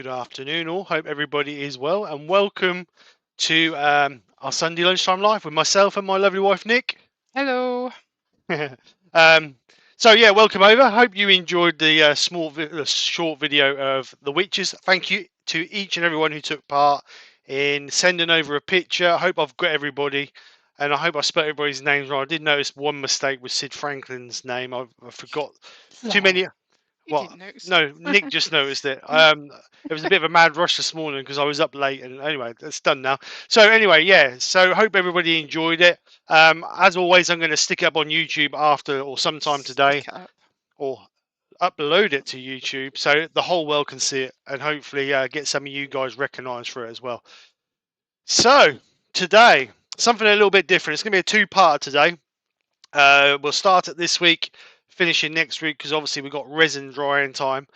Good afternoon, all. Hope everybody is well, and welcome to our Sunday lunchtime live with myself and my lovely wife, Nick. Hello. um, so yeah, welcome over. Hope you enjoyed the short video of the witches. Thank you to each and everyone who took part in sending over a picture. I hope I've got everybody, and I hope I spelled everybody's names right. I did notice one mistake with Sid Franklin's name. I forgot too No, many. you Well, didn't notice. no, Nick just noticed it. It was a bit of a mad rush this morning because I was up late, and anyway, that's done now. So anyway, yeah. So hope everybody enjoyed it. As always, I'm going to stick it up on YouTube after or sometime today, Stick it up. or upload it to YouTube so the whole world can see it, and hopefully get some of you guys recognised for it as well. So today, something a little bit different. It's going to be a two-part today. We'll start it this week, finishing next week because obviously we've got resin drying time.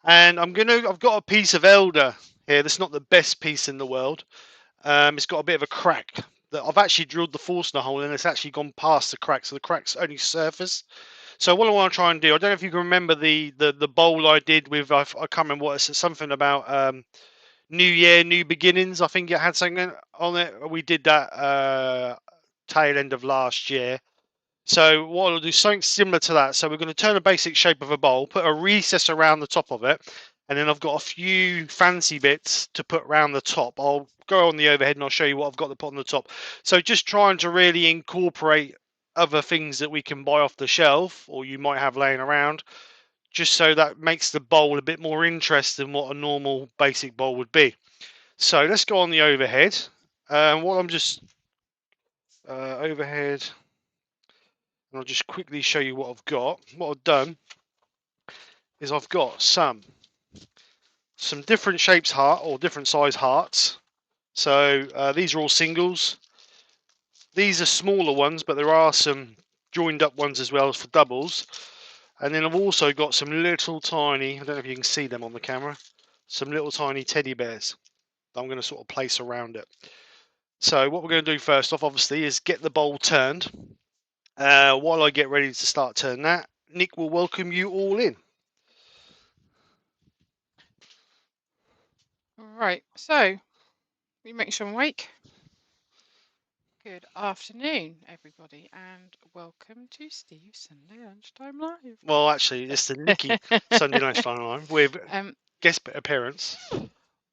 And I've got a piece of elder here. That's not the best piece in the world. It's got a bit of a crack that I've actually drilled the Forstner hole and it's actually gone past the crack, so the crack's only surface. So what I want to try and do, I don't know if you can remember the bowl I did with, I can't remember what it's, something about New Year, New Beginnings. I think it had something on it. We did that tail end of last year. So what I'll do, something similar to that. So we're going to turn the basic shape of a bowl, put a recess around the top of it, and then I've got a few fancy bits to put around the top. I'll go on the overhead and I'll show you what I've got to put on the top. So just trying to really incorporate other things that we can buy off the shelf or you might have laying around, just so that makes the bowl a bit more interesting than what a normal basic bowl would be. So let's go on the overhead. What I'm just overhead. And I'll just quickly show you what I've got. What I've done is I've got some different shapes heart or different size hearts. So these are all singles. These are smaller ones, but there are some joined up ones as well as for doubles. And then I've also got some little tiny, I don't know if you can see them on the camera, some little tiny teddy bears that I'm going to sort of place around it. So what we're going to do first off, obviously, is get the bowl turned. While I get ready to start turning that, Nick will welcome you all in. Right, so we make sure I'm awake. Good afternoon, everybody, and welcome to Steve's Sunday Lunchtime Live. Well, actually, it's the Nicky Sunday Lunchtime Live with guest appearance.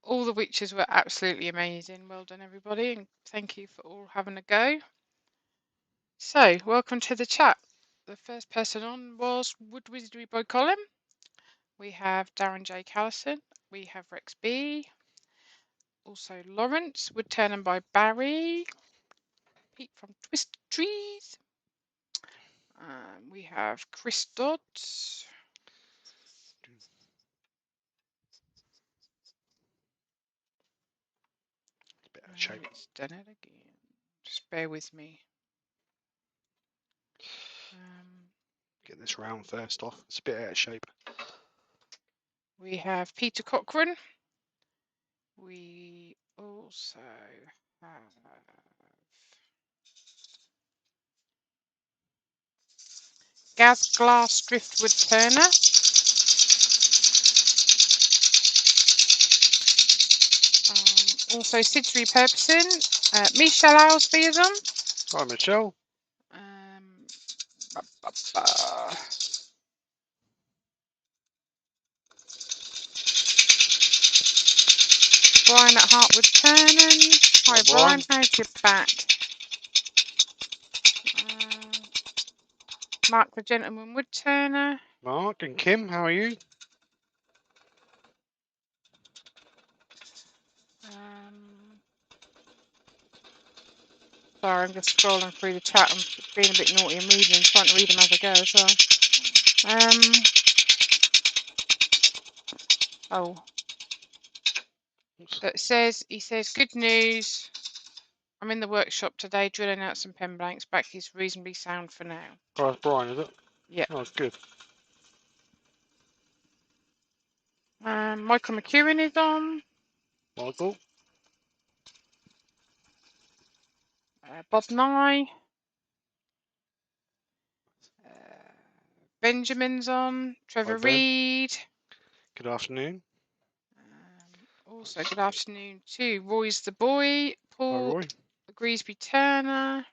All the witches were absolutely amazing. Well done, everybody, and thank you for all having a go. So, welcome to the chat. The first person on was Wood Wizardry by Colin. We have Darren J. Callison. We have Rex B. Also Lawrence. Woodturning by Barry. Pete from Twisted Trees. We have Chris Dodds. Bit out of shape. It's done it again. Just bear with me. Get this round first off. It's a bit out of shape. We have Peter Cochran. We also have Gaz Glass Driftwood Turner. Also Sid's Repurposing. Michelle Owlsby is on. Hi, Michelle. Brian at Heartwood Turning. Hi, Brian. How's your back? Mark the Gentleman Wood Turner. Mark and Kim, how are you? Sorry, I'm just scrolling through the chat. I'm being a bit naughty and reading and trying to read them as I go as well. He says, good news. I'm in the workshop today drilling out some pen blanks. Back is reasonably sound for now. Oh, that's Brian, is it? Yeah. Oh, good. Michael McEwen is on. Michael. Bob Nye. Benjamin's on. Trevor Reed. Good afternoon. Also, good afternoon to Roy's the boy, Hi, Paul Roy. Greasby Turner.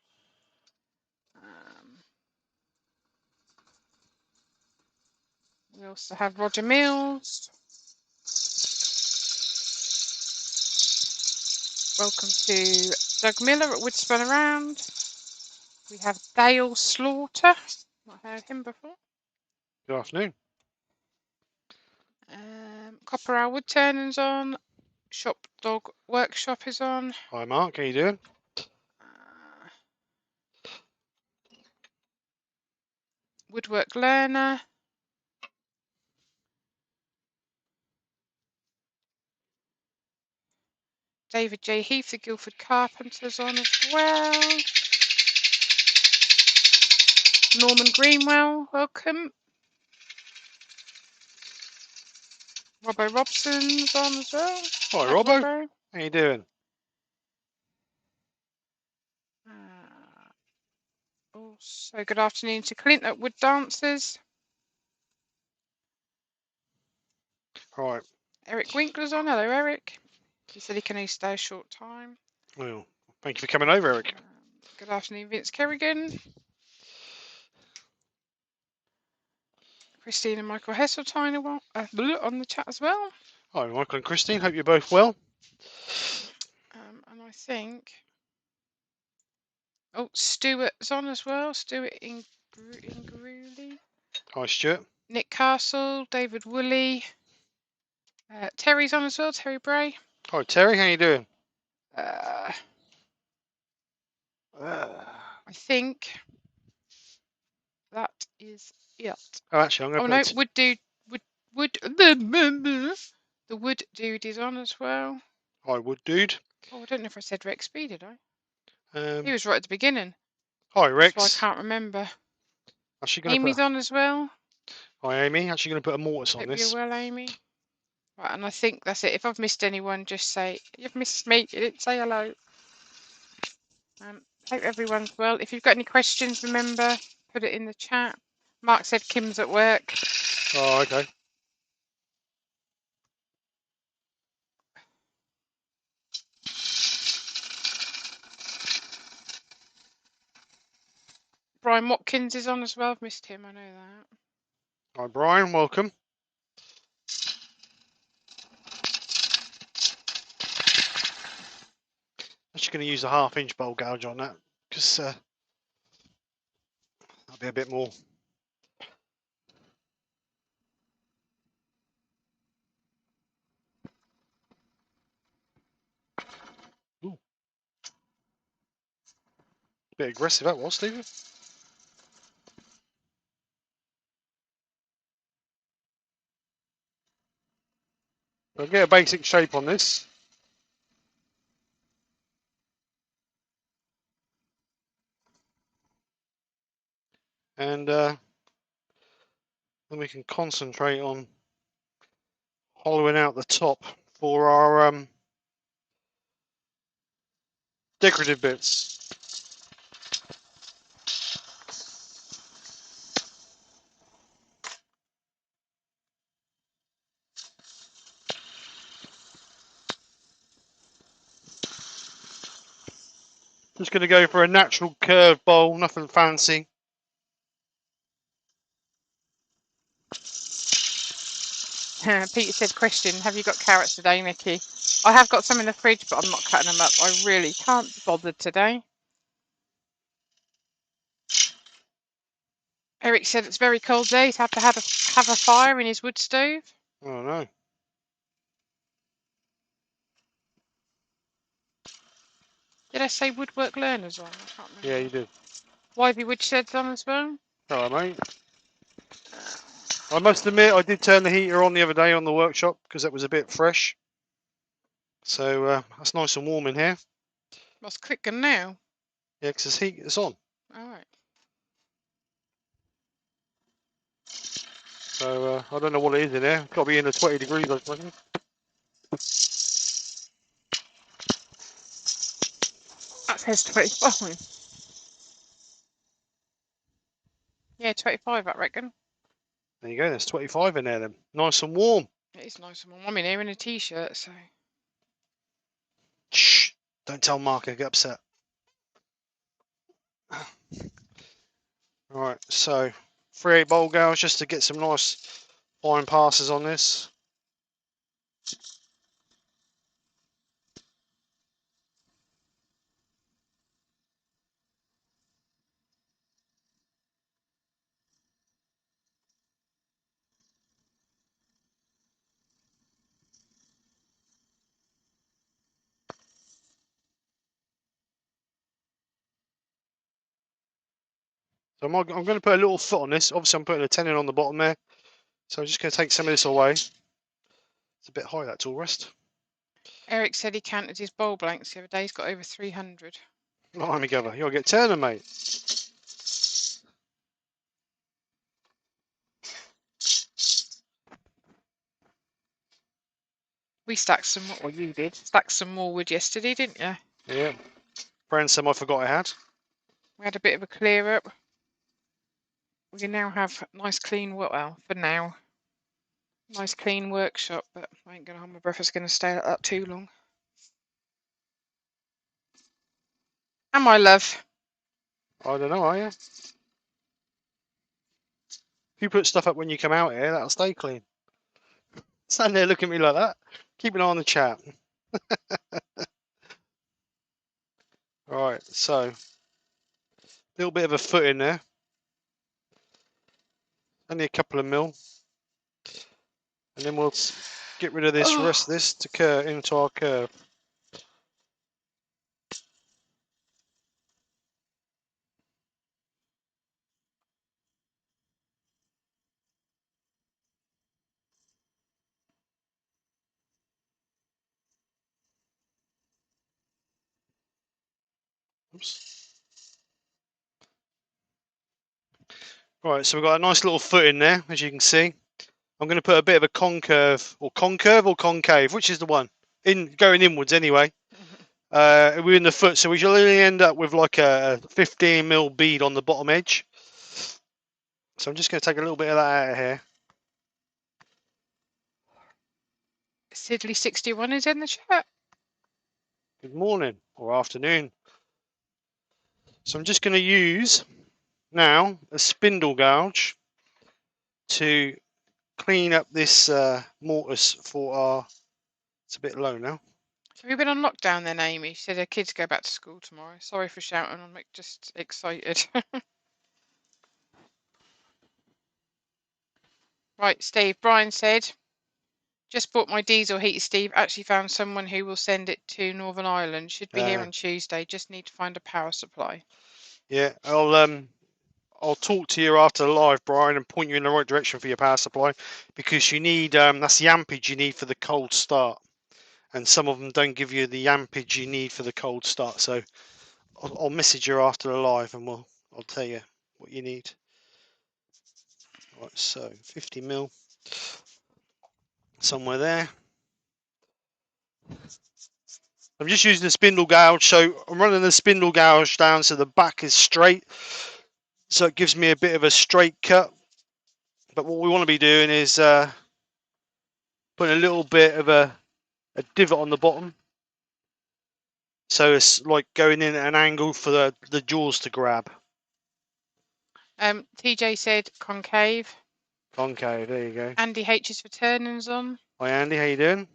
We also have Roger Mills. Welcome to Doug Miller at Woodspun Around. We have Dale Slaughter. Not heard him before. Good afternoon. Copper Owl Woodturning's on. Shop Dog Workshop is on. Hi, Mark. How you doing? Woodwork Learner. David J. Heath, the Guildford Carpenter's on as well. Norman Greenwell, welcome. Robbo Robson's on as well. Hi, Robbo. How you doing? Also, good afternoon to Clint at Wood Dancers. Right. Eric Winkler's on. Hello, Eric. He said he can only stay a short time. Well, thank you for coming over, Eric. Good afternoon, Vince Kerrigan. Christine and Michael Hesseltine on the chat as well. Hi, Michael and Christine. Hope you're both well. And I think... Oh, Stuart's on as well. Stuart Ingrouly. Hi, Stuart. Nick Castle, David Woolley. Terry's on as well, Terry Bray. Hi, Terry. How you doing? I think that is it. Oh, actually, I'm going to Wood Dude. The Wood Dude is on as well. Hi, Wood Dude. Oh, I don't know if I said Rex B, did I? He He was right at the beginning. Hi, Rex. That's why I can't remember. Actually Amy's on as well. Hi, Amy. Actually going to put a mortise on this. Hope you're well, Amy. Right, and I think that's it. If I've missed anyone, just say, you've missed me. You didn't say hello. Hope everyone's well. If you've got any questions, remember, put it in the chat. Mark said Kim's at work. Oh, okay. Brian Watkins is on as well. I've missed him, I know that. Hi, Brian. Welcome. Actually going to use a 1/2 inch bowl gouge on that because that'll be a bit more. Ooh. Bit aggressive that was, Stephen. I'll get a basic shape on this. And then we can concentrate on hollowing out the top for our decorative bits. Just going to go for a natural curved bowl, nothing fancy. Peter said, question, have you got carrots today, Nikki? I have got some in the fridge, but I'm not cutting them up. I really can't be bothered today. Eric said it's very cold day. He's had to have a fire in his wood stove. Oh no. Did I say Woodwork Learners on? I can't remember. Yeah, you did. Wyvie Woodshed's on as well. Hello, mate. I must admit, I did turn the heater on the other day on the workshop because it was a bit fresh. So that's nice and warm in here. What's clicking now? Yeah, because the heat is on. All right. So I don't know what it is in there. Got to be in the 20 degrees, I reckon. That says 25. Yeah, 25, I reckon. There you go. There's 25 in there then. Nice and warm. It is nice and warm. I'm in here in a t-shirt, so. Don't tell Mark, I get upset. Right, so 3/8 bowl gouge just to get some nice fine passes on this. So I'm going to put a little foot on this. Obviously, I'm putting a tenon on the bottom there. So I'm just going to take some of this away. It's a bit high, that tool rest. Eric said he counted his bowl blanks the other day. He's got over 300. Behind me, Governor. You'll get turning, mate. We stacked some more. Well, you did. Stacked some more wood yesterday, didn't you? Yeah. Friend, some I forgot I had. We had a bit of a clear up. We can now have nice clean, well, for now, nice clean workshop, but I ain't going to hold my breath. It's going to stay like that too long. And my love. I don't know, are you? If you put stuff up when you come out here, that'll stay clean. Stand there looking at me like that. Keep an eye on the chat. Alright, so a little bit of a foot in there. Only a couple of mil. And then we'll get rid of this rest of this to curve into our curve. Oops. Right, so we've got a nice little foot in there, as you can see. I'm going to put a bit of a concave, or concave, which is the one? Going inwards anyway. We're in the foot, so we shall only end up with like a 15mm bead on the bottom edge. So I'm just going to take a little bit of that out of here. Sidley61 is in the chat. Good morning or afternoon. So I'm just going to use now a spindle gouge to clean up this mortise for our. It's a bit low now. Have you been on lockdown then, Amy? She said her kids go back to school tomorrow. Sorry for shouting, I'm just excited. Right, Steve. Brian said, just bought my diesel heater, Steve. Actually found someone who will send it to Northern Ireland. Should be here on Tuesday. Just need to find a power supply. Yeah, I'll talk to you after the live, Brian, and point you in the right direction for your power supply, because you need that's the ampage you need for the cold start, and some of them don't give you the ampage you need for the cold start. So I'll message you after the live, and I'll tell you what you need. Right, so 50mm somewhere there. I'm just using the spindle gouge, so I'm running the spindle gouge down so the back is straight, so it gives me a bit of a straight cut. But what we want to be doing is putting a little bit of a divot on the bottom, so it's like going in at an angle for the jaws to grab. TJ said concave. Concave, there you go. Andy H is for turnings on. Hi Andy, how you doing?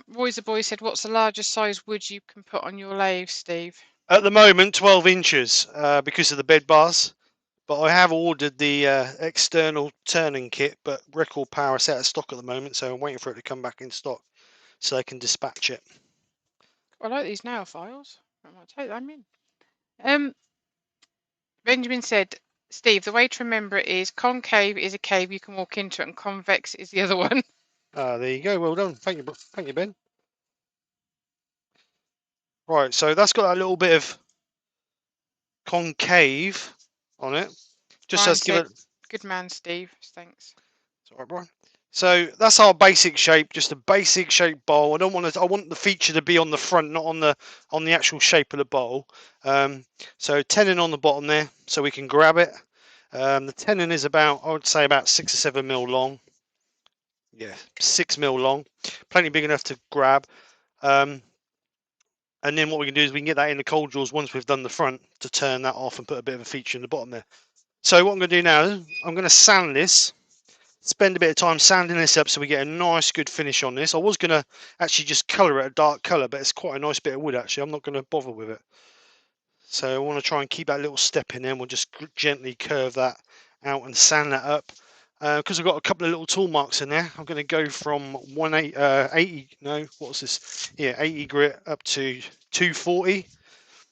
Roy's the boy said, what's the largest size wood you can put on your lathe, Steve? At the moment, 12 inches because of the bed bars. But I have ordered the external turning kit, but Record Power is out of stock at the moment, so I'm waiting for it to come back in stock so they can dispatch it. I like these nail files. I might take them in. Benjamin said, Steve, the way to remember it is concave is a cave you can walk into, and convex is the other one. There you go. Well done. Thank you, Ben. Right, so that's got a little bit of concave on it. Just Brian to give it. Good man, Steve. Thanks. It's all right, Brian. So that's our basic shape, just a basic shape bowl. I want the feature to be on the front, not on the actual shape of the bowl. So tenon on the bottom there, so we can grab it. The tenon is about, I would say, about 6 or 7mm long. Yeah, 6mm long, plenty big enough to grab. And then what we can do is we can get that in the cold drawers once we've done the front to turn that off and put a bit of a feature in the bottom there. So what I'm going to do now, I'm going to sand this, spend a bit of time sanding this up so we get a nice good finish on this. I was going to actually just colour it a dark colour, but it's quite a nice bit of wood actually. I'm not going to bother with it. So I want to try and keep that little step in there, and we'll just gently curve that out and sand that up. Because I've got a couple of little tool marks in there, I'm going to go from 80, no, what's this? Yeah, 80 grit up to 240. Let's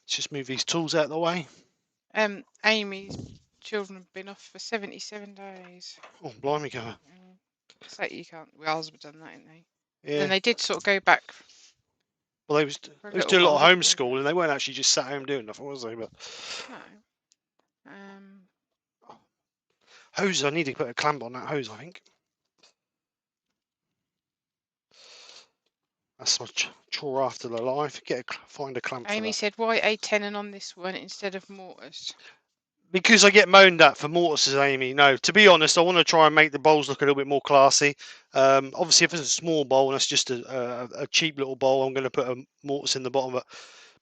just move these tools out of the way. Amy's children have been off for 77 days. Oh, blimey, go. So you can't. Well, ours have done that, didn't they? Yeah. Then they did sort of go back. Well, they was doing a lot of homeschool, and they weren't actually just sat home doing nothing, was they? But no. Hose, I need to put a clamp on that hose, I think. That's my chore after the life. Find a clamp. Amy said, "Why A10 on this one instead of mortars?" Because I get moaned at for mortars, Amy. No, to be honest, I want to try and make the bowls look a little bit more classy. Obviously, if it's a small bowl and it's just a cheap little bowl, I'm going to put a mortise in the bottom.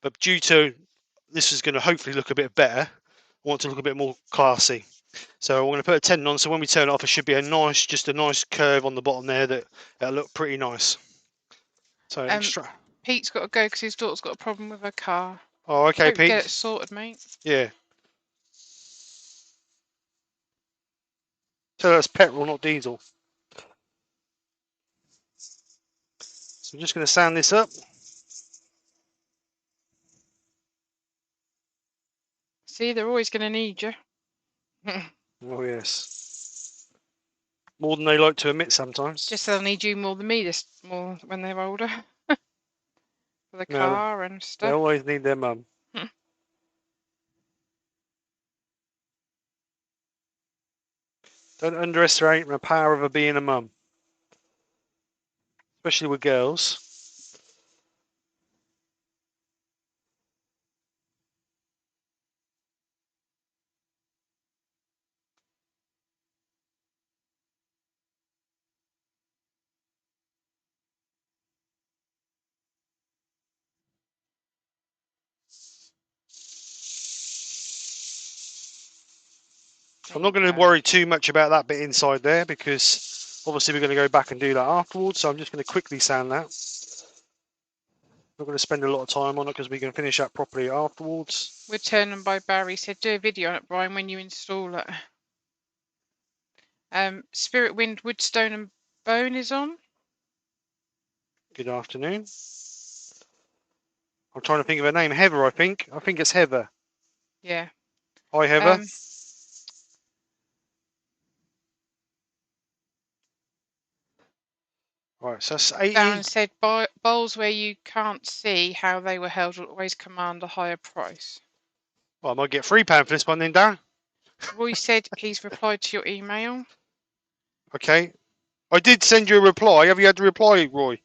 But due to this is going to hopefully look a bit better, I want to look a bit more classy. So I'm going to put a tenon on. So when we turn it off, it should be a nice curve on the bottom there that'll look pretty nice. So Pete's got to go because his daughter's got a problem with her car. Oh, okay, Pete. Get it sorted, mate. Yeah. So that's petrol, not diesel. So I'm just going to sand this up. See, they're always going to need you. Oh, yes. More than they like to admit sometimes. Just they'll need you more than me more when they're older. For the car and stuff. They always need their mum. Don't underestimate the power of being a mum. Especially with girls. I'm not going to worry too much about that bit inside there because obviously we're going to go back and do that afterwards. So I'm just going to quickly sand that. Not going to spend a lot of time on it because we can finish that properly afterwards. Woodturning by Barry said, "Do a video on it, Brian, when you install it." Spirit Wind, Woodstone and Bone is on. Good afternoon. I'm trying to think of her name. Heather, I think. I think it's Heather. Yeah. Hi, Heather. Right, so that's 80. Darren said, bowls where you can't see how they were held will always command a higher price. Well, I might get £3 for this one then, Darren. Roy said he's replied to your email. Okay. I did send you a reply. Have you had the reply, Roy?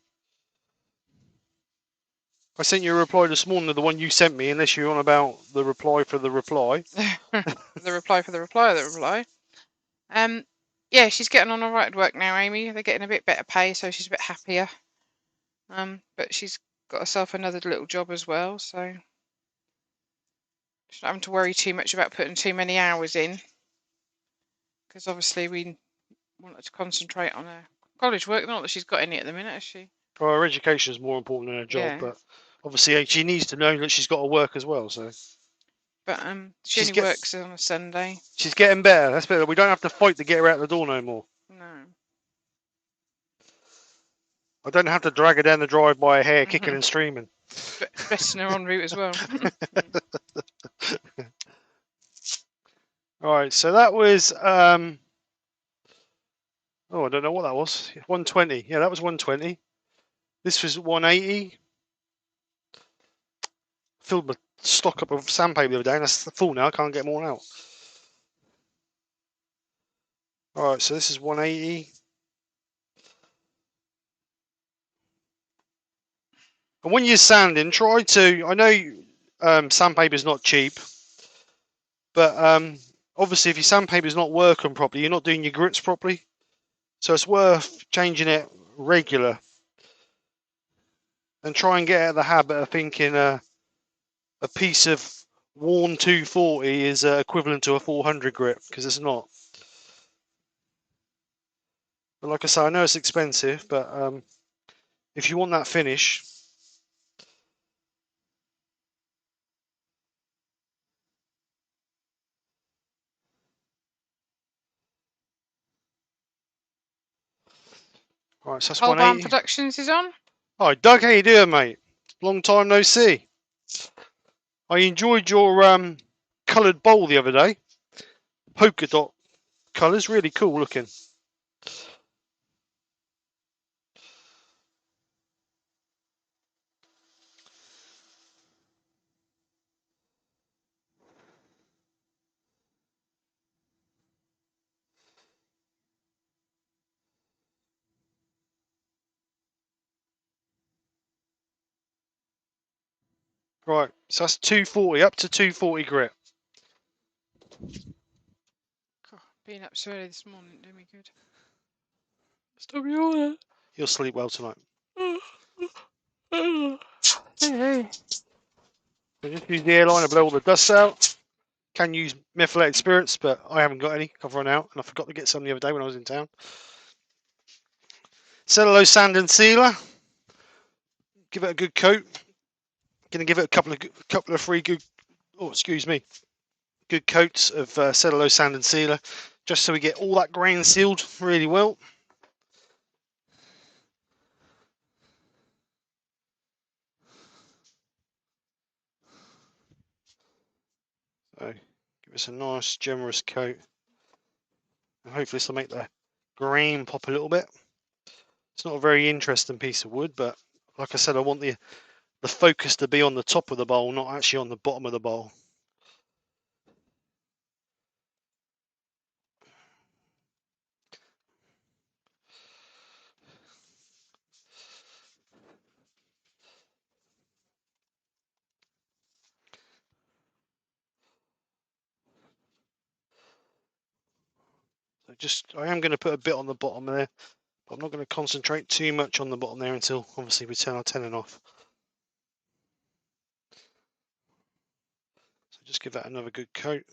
I sent you a reply this morning to the one you sent me, unless you're on about the reply for the reply. The reply for the reply of the reply. Yeah, she's getting on all right at work now, Amy. They're getting a bit better pay, so she's a bit happier. But she's got herself another little job as well, so she's not having to worry too much about putting too many hours in. Because obviously we want her to concentrate on her college work. Not that she's got any at the minute, has she? Well, her education is more important than her job, but obviously she needs to know that she's got to work as well. So. But she only works on a Sunday. She's getting better. That's better. We don't have to fight to get her out the door no more. No. I don't have to drag her down the drive by her hair, kicking and screaming. Dressing her en route as well. All right, so that was oh, I don't know what that was. 120. Yeah, that was 120. This was 180. Filled my stock up of sandpaper the other day, and that's full now. I can't get more out. All right, so this is 180. And when you're sanding, try to. I know sandpaper is not cheap, but obviously if your sandpaper is not working properly, you're not doing your grits properly. So it's worth changing it regular. and try and get out of the habit of thinking a piece of worn 240 is equivalent to a 400 grit, because it's not. But like I say, I know it's expensive, but if you want that finish, right, so that's StarBond 180. Productions is on. Hi, Doug, how you doing, mate? Long time no see. I enjoyed your coloured bowl the other day. Polka dot colours, really cool looking. Right, so that's 240, up to 240 grit. God, being up so early this morning did me good. Stop yawning. You'll sleep well tonight. Hey. So just use the airliner to blow all the dust out. Can use methylated spirits, but I haven't got any. I've run out, and I forgot to get some the other day when I was in town. Cellulose sand and sealer. Give it a good coat. Gonna give it a couple of free good. Oh, excuse me. Good coats of cellulose sand and sealer, just so we get all that grain sealed really well. So give us a nice generous coat, and hopefully this will make the grain pop a little bit. It's not a very interesting piece of wood, but like I said, I want the focus to be on the top of the bowl, not actually on the bottom of the bowl. So just, I am going to put a bit on the bottom there, but I'm not going to concentrate too much on the bottom there until obviously we turn our tenon off. So just give that another good coat.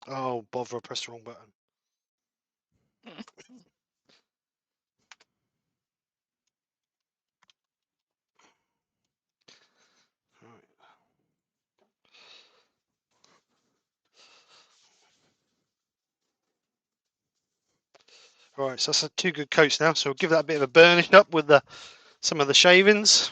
Oh, bother, I pressed the wrong button. Right, so that's two good coats now. So we'll give that a bit of a burnish up with some of the shavings.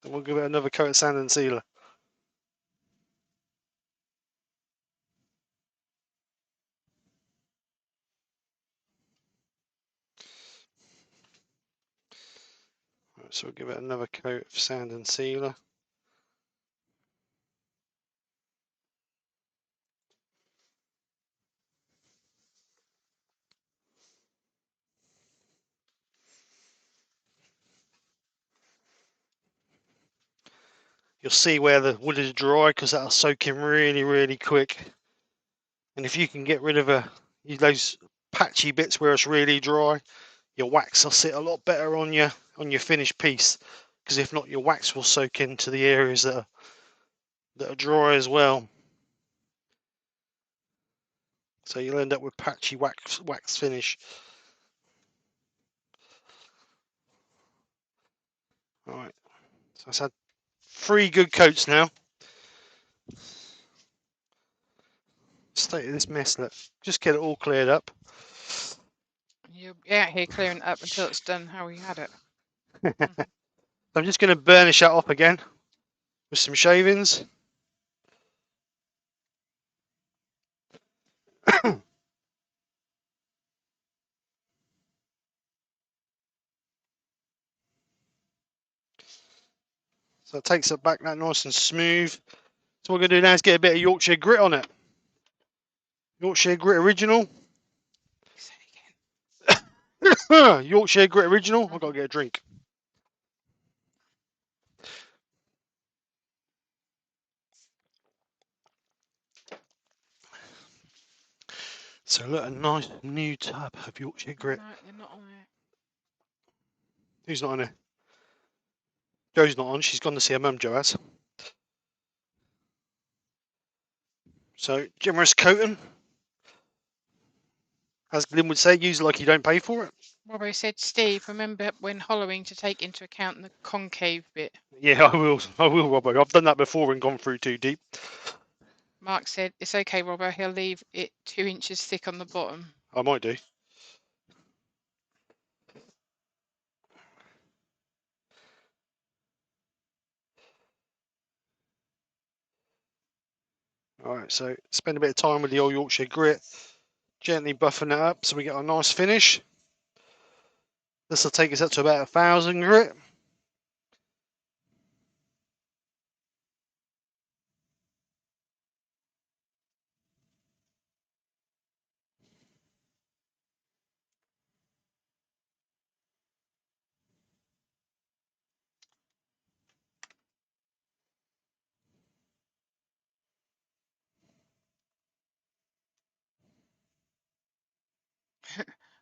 Then we'll give it another coat of sand and sealer. Right, so we'll give it another coat of sand and sealer. You'll see where the wood is dry because that'll soak in really, really quick. And if you can get rid of those patchy bits where it's really dry, your wax will sit a lot better on your finished piece. Because if not, your wax will soak into the areas that are dry as well. So you'll end up with patchy wax finish. All right, so that's had 3 good coats now. State of this mess, look. Just get it all cleared up. You'll be out here clearing it up until it's done how we had it. I'm just going to burnish that off again with some shavings. So it takes it back that nice and smooth. So what we're going to do now is get a bit of Yorkshire grit on it. Yorkshire grit original. Say it Yorkshire grit original. I've got to get a drink. So look, a nice new tub of Yorkshire again. grit. No, they're not on there. Who's not on there? Joe's not on. She's gone to see her mum, Jo has. So generous coating. As Glyn would say, use it like you don't pay for it. Robbo said, Steve, remember when hollowing to take into account the concave bit. Yeah, I will, Robbo. I've done that before and gone through too deep. Mark said, it's okay, Robbo, he'll leave it 2 inches thick on the bottom. I might do. Alright, so spend a bit of time with the old Yorkshire grit, gently buffing it up so we get a nice finish. This will take us up to about 1,000 grit.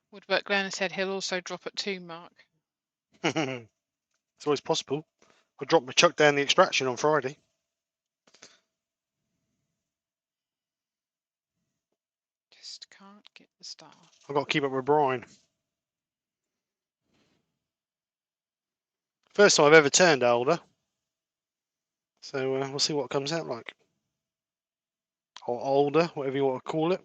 Woodwork Learner said he'll also drop at 2, Mark. It's always possible. I dropped my chuck down the extraction on Friday. Just can't get the start. I've got to keep up with Brian. First time I've ever turned older. So we'll see what it comes out like. Or older, whatever you want to call it.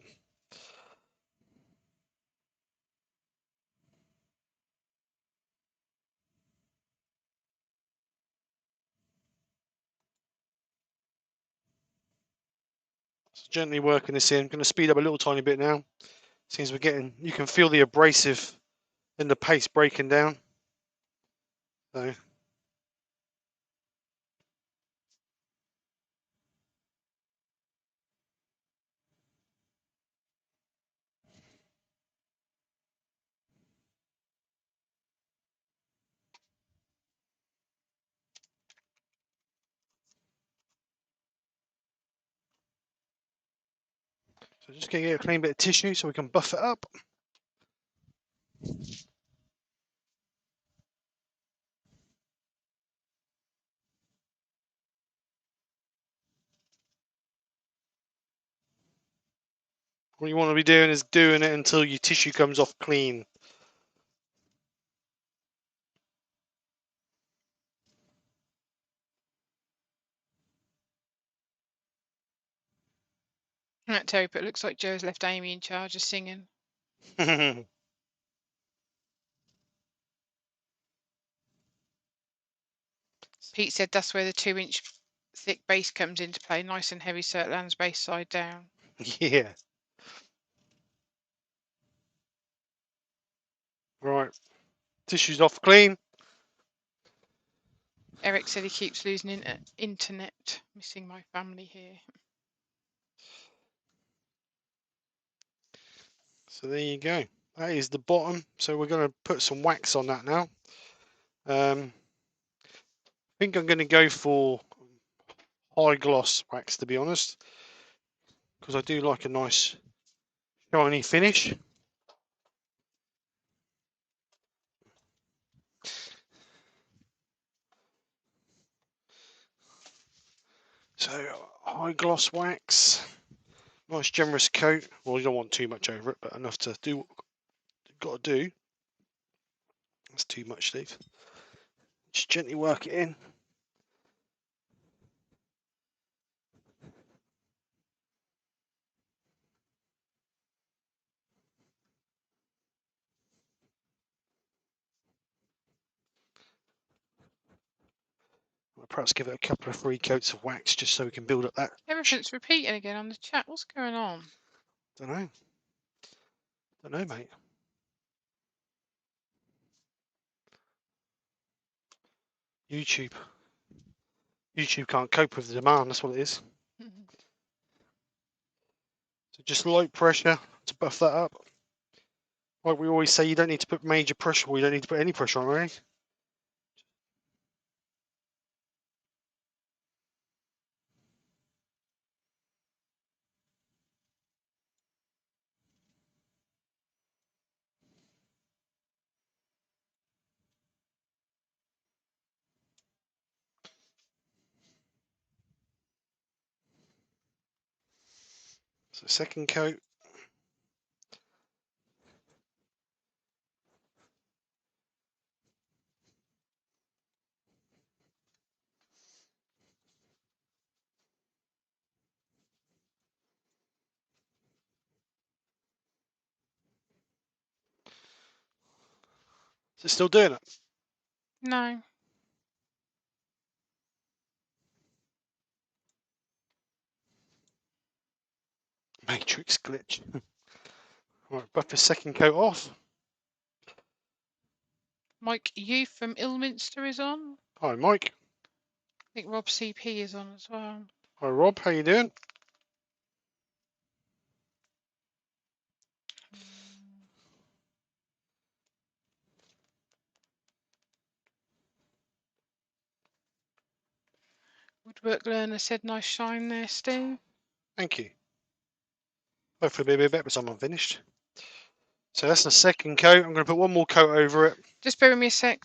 So gently working this in. I'm going to speed up a little tiny bit now. Since we're getting, you can feel the abrasive in the paste breaking down. So just going to get a clean bit of tissue so we can buff it up. What you want to be doing is doing it until your tissue comes off clean. That Terry, but it looks like Joe's left Amy in charge of singing. Pete said that's where the 2-inch thick base comes into play. Nice and heavy so it lands base side down. Yeah. Right. Tissue's off clean. Eric said he keeps losing internet. Missing my family here. So there you go. That is the bottom. So we're going to put some wax on that now. I think I'm going to go for high gloss wax, to be honest, because I do like a nice shiny finish. So high gloss wax, nice generous coat. Well, you don't want too much over it, but enough to do what you've got to do. That's too much, Steve. Just gently work it in. I'll perhaps give it a couple of free coats of wax just so we can build up that. Everything's repeating again on the chat. What's going on? Don't know. Don't know, mate. YouTube can't cope with the demand. That's what it is. So just light pressure to buff that up. Like we always say, you don't need to put major pressure, or you don't need to put any pressure on, really. So second coat. Is it still doing it? No. Matrix glitch. Right, buff the second coat off. Mike Youth from Ilminster is on. Hi, Mike. I think Rob CP is on as well. Hi, Rob. How you doing? Woodwork Learner said nice shine there, Steve. Thank you. Hopefully it'll be a bit better by the time I'm finished. So that's the second coat. I'm going to put one more coat over it. Just bear with me a sec.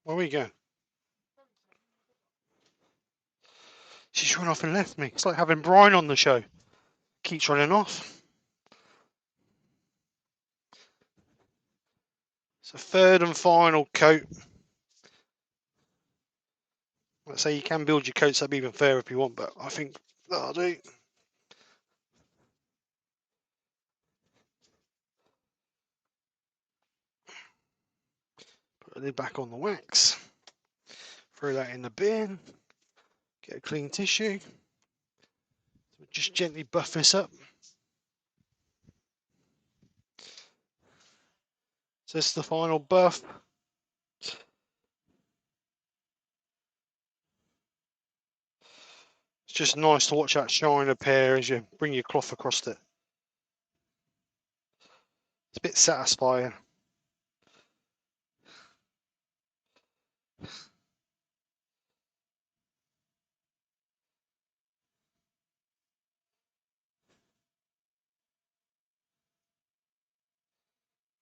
Where we go? She's run off and left me. It's like having Brian on the show. Keeps running off. So third and final coat. Let's say you can build your coats up even further if you want, but I think that'll do. Put the lid back on the wax. Throw that in the bin. Get a clean tissue. Just gently buff this up. So this is the final buff. It's just nice to watch that shine appear as you bring your cloth across it. It's a bit satisfying.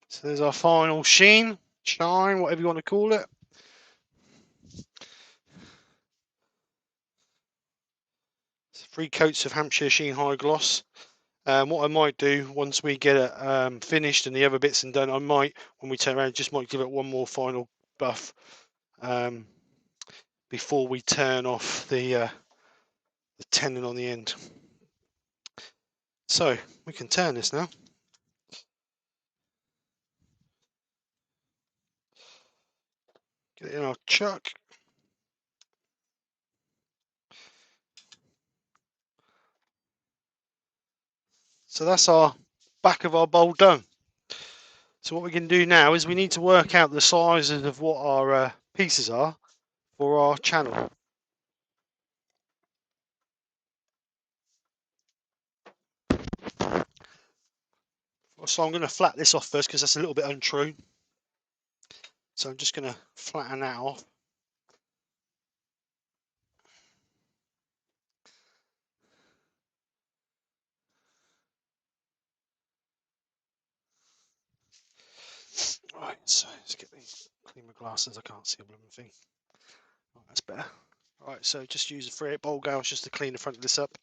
So there's our final sheen, shine, whatever you want to call it. It's 3 coats of Hampshire Sheen High Gloss. What I might do once we get it finished and the other bits and done, I might, when we turn around, just might give it one more final buff before we turn off the tenon on the end. So we can turn this now. Get it in our chuck. So that's our back of our bowl done. So what we can do now is we need to work out the sizes of what our pieces are for our channel. So I'm going to flat this off first because that's a little bit untrue. So I'm just going to flatten that off. Right, so let's get these, clean my glasses, I can't see a blooming thing. Right, that's better. Right, so just use a 3/8 bowl gouge just to clean the front of this up.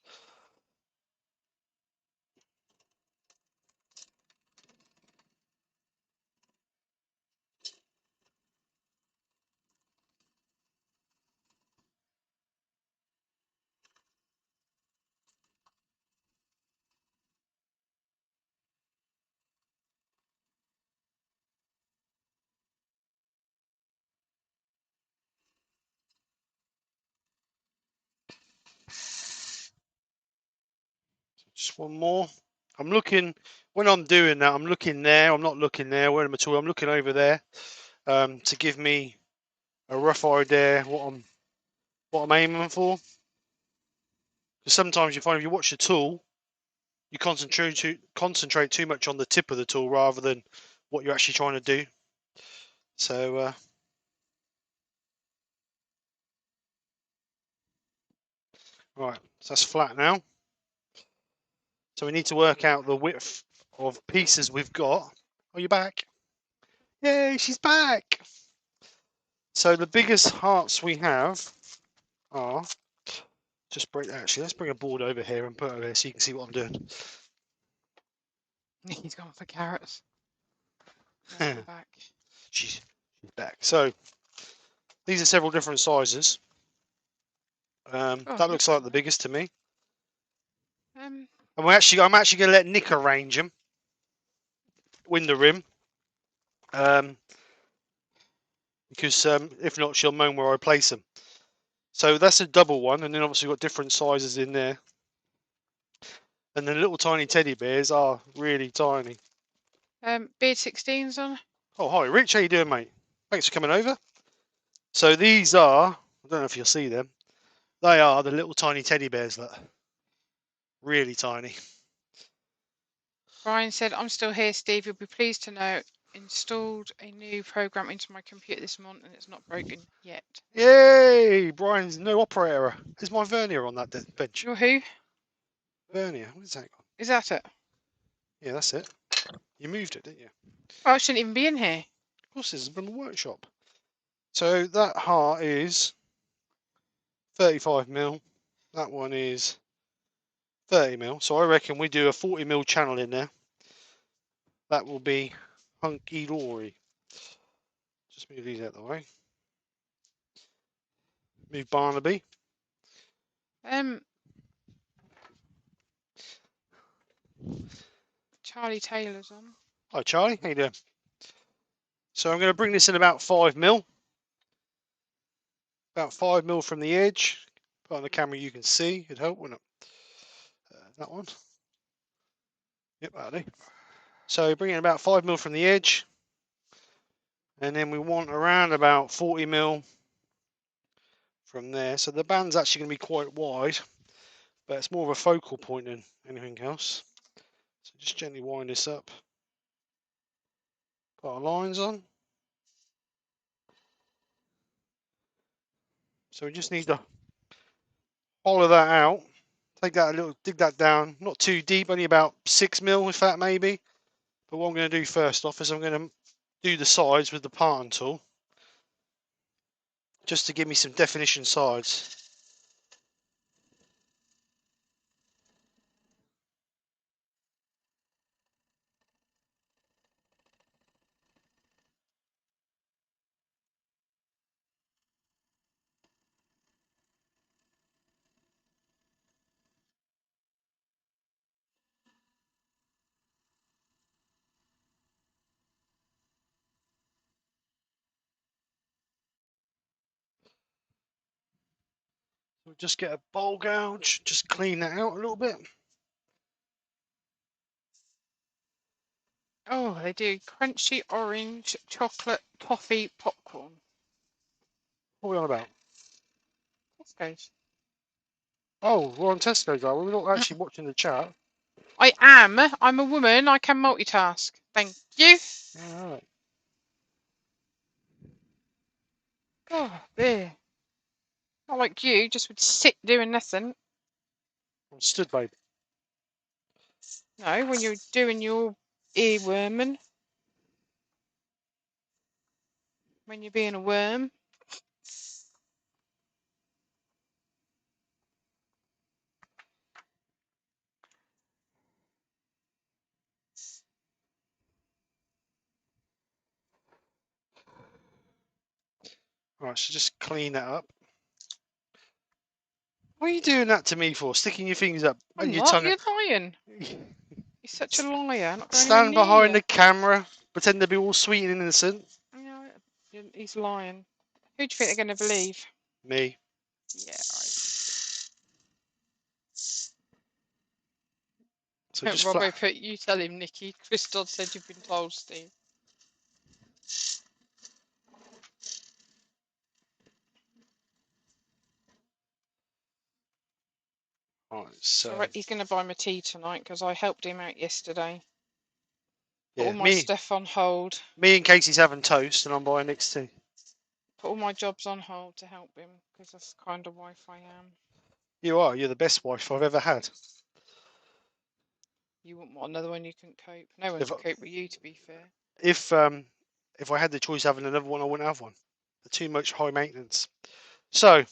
Just one more. I'm looking, when I'm doing that, I'm looking there, I'm not looking there, where am I talking? I'm looking over there to give me a rough idea what I'm aiming for. Because sometimes you find if you watch the tool, you concentrate too much on the tip of the tool rather than what you're actually trying to do. So right, so that's flat now. So we need to work out the width of pieces we've got. Oh, you're back. Yay, she's back. So the biggest hearts we have are actually, let's bring a board over here and put it over here so you can see what I'm doing. He's gone for carrots. Now you're back. She's back. So these are several different sizes. That looks like the biggest to me. And I'm actually going to let Nick arrange them. Window rim. Because if not, she'll moan where I place them. So that's a double one, and then obviously we've got different sizes in there. And the little tiny teddy bears are really tiny. Beard 16's on. Oh, hi, Rich. How you doing, mate? Thanks for coming over. So these are, I don't know if you'll see them, they are the little tiny teddy bears that really tiny. Brian said, I'm still here, Steve. You'll be pleased to know installed a new program into my computer this month and it's not broken yet. Yay! Brian's no operator. There's my vernier on that bench. You're who? Vernier. What is that? Is that it? Yeah, that's it. You moved it, didn't you? Oh, it shouldn't even be in here. Of course, this is from the workshop. So that heart is 35mm. That one is 30mm. So I reckon we do a 40mm channel in there. That will be hunky dory. Just move these out of the way. Move Barnaby. Charlie Taylor's on. Hi Charlie, how you doing? So I'm going to bring this in about 5mm. About 5mm from the edge. Put on the camera you can see. It'd help, wouldn't it? That one. Yep, that'll do. So bring it about 5mm from the edge. And then we want around about 40mm from there. So the band's actually going to be quite wide, but it's more of a focal point than anything else. So just gently wind this up. Put our lines on. So we just need to hollow that out. Take that a little, dig that down, not too deep, only about 6mm if that maybe. But what I'm going to do first off is I'm going to do the sides with the parting tool, just to give me some definition sides. We'll just get a bowl gouge, just clean that out a little bit. Oh, they do crunchy orange chocolate toffee popcorn. What are we on about? Tesco's. Oh, we're on Tesco's, are we? We're not actually watching the chat. I am. I'm a woman. I can multitask. Thank you. All right. Oh, dear. Not like you, just would sit doing nothing. I'm stood, babe. No, when you're doing your earworming. When you're being a worm. All right, so just clean that up. What are you doing that to me for? Sticking your fingers up I'm and your not. tongue. You're lying. You're such a liar. I'm not going Stand anywhere behind near the camera, pretend to be all sweet and innocent. you. No, he's lying. Who do you think they're going to believe? Me. Yeah, right. So just Robbo flat. put, you tell him, Nikki. Chris Dodd said you've been told, Steve. Right, so Alright, he's going to buy my tea tonight because I helped him out yesterday. Put yeah, all my stuff on hold. me and Casey's having toast, and I'm buying Nick's tea. Put all my jobs on hold to help him because that's the kind of wife I am. You're the best wife I've ever had. You wouldn't want another one you couldn't cope. No one If could cope with you, to be fair. if I had the choice of having another one, I wouldn't have one. They're too much high maintenance. So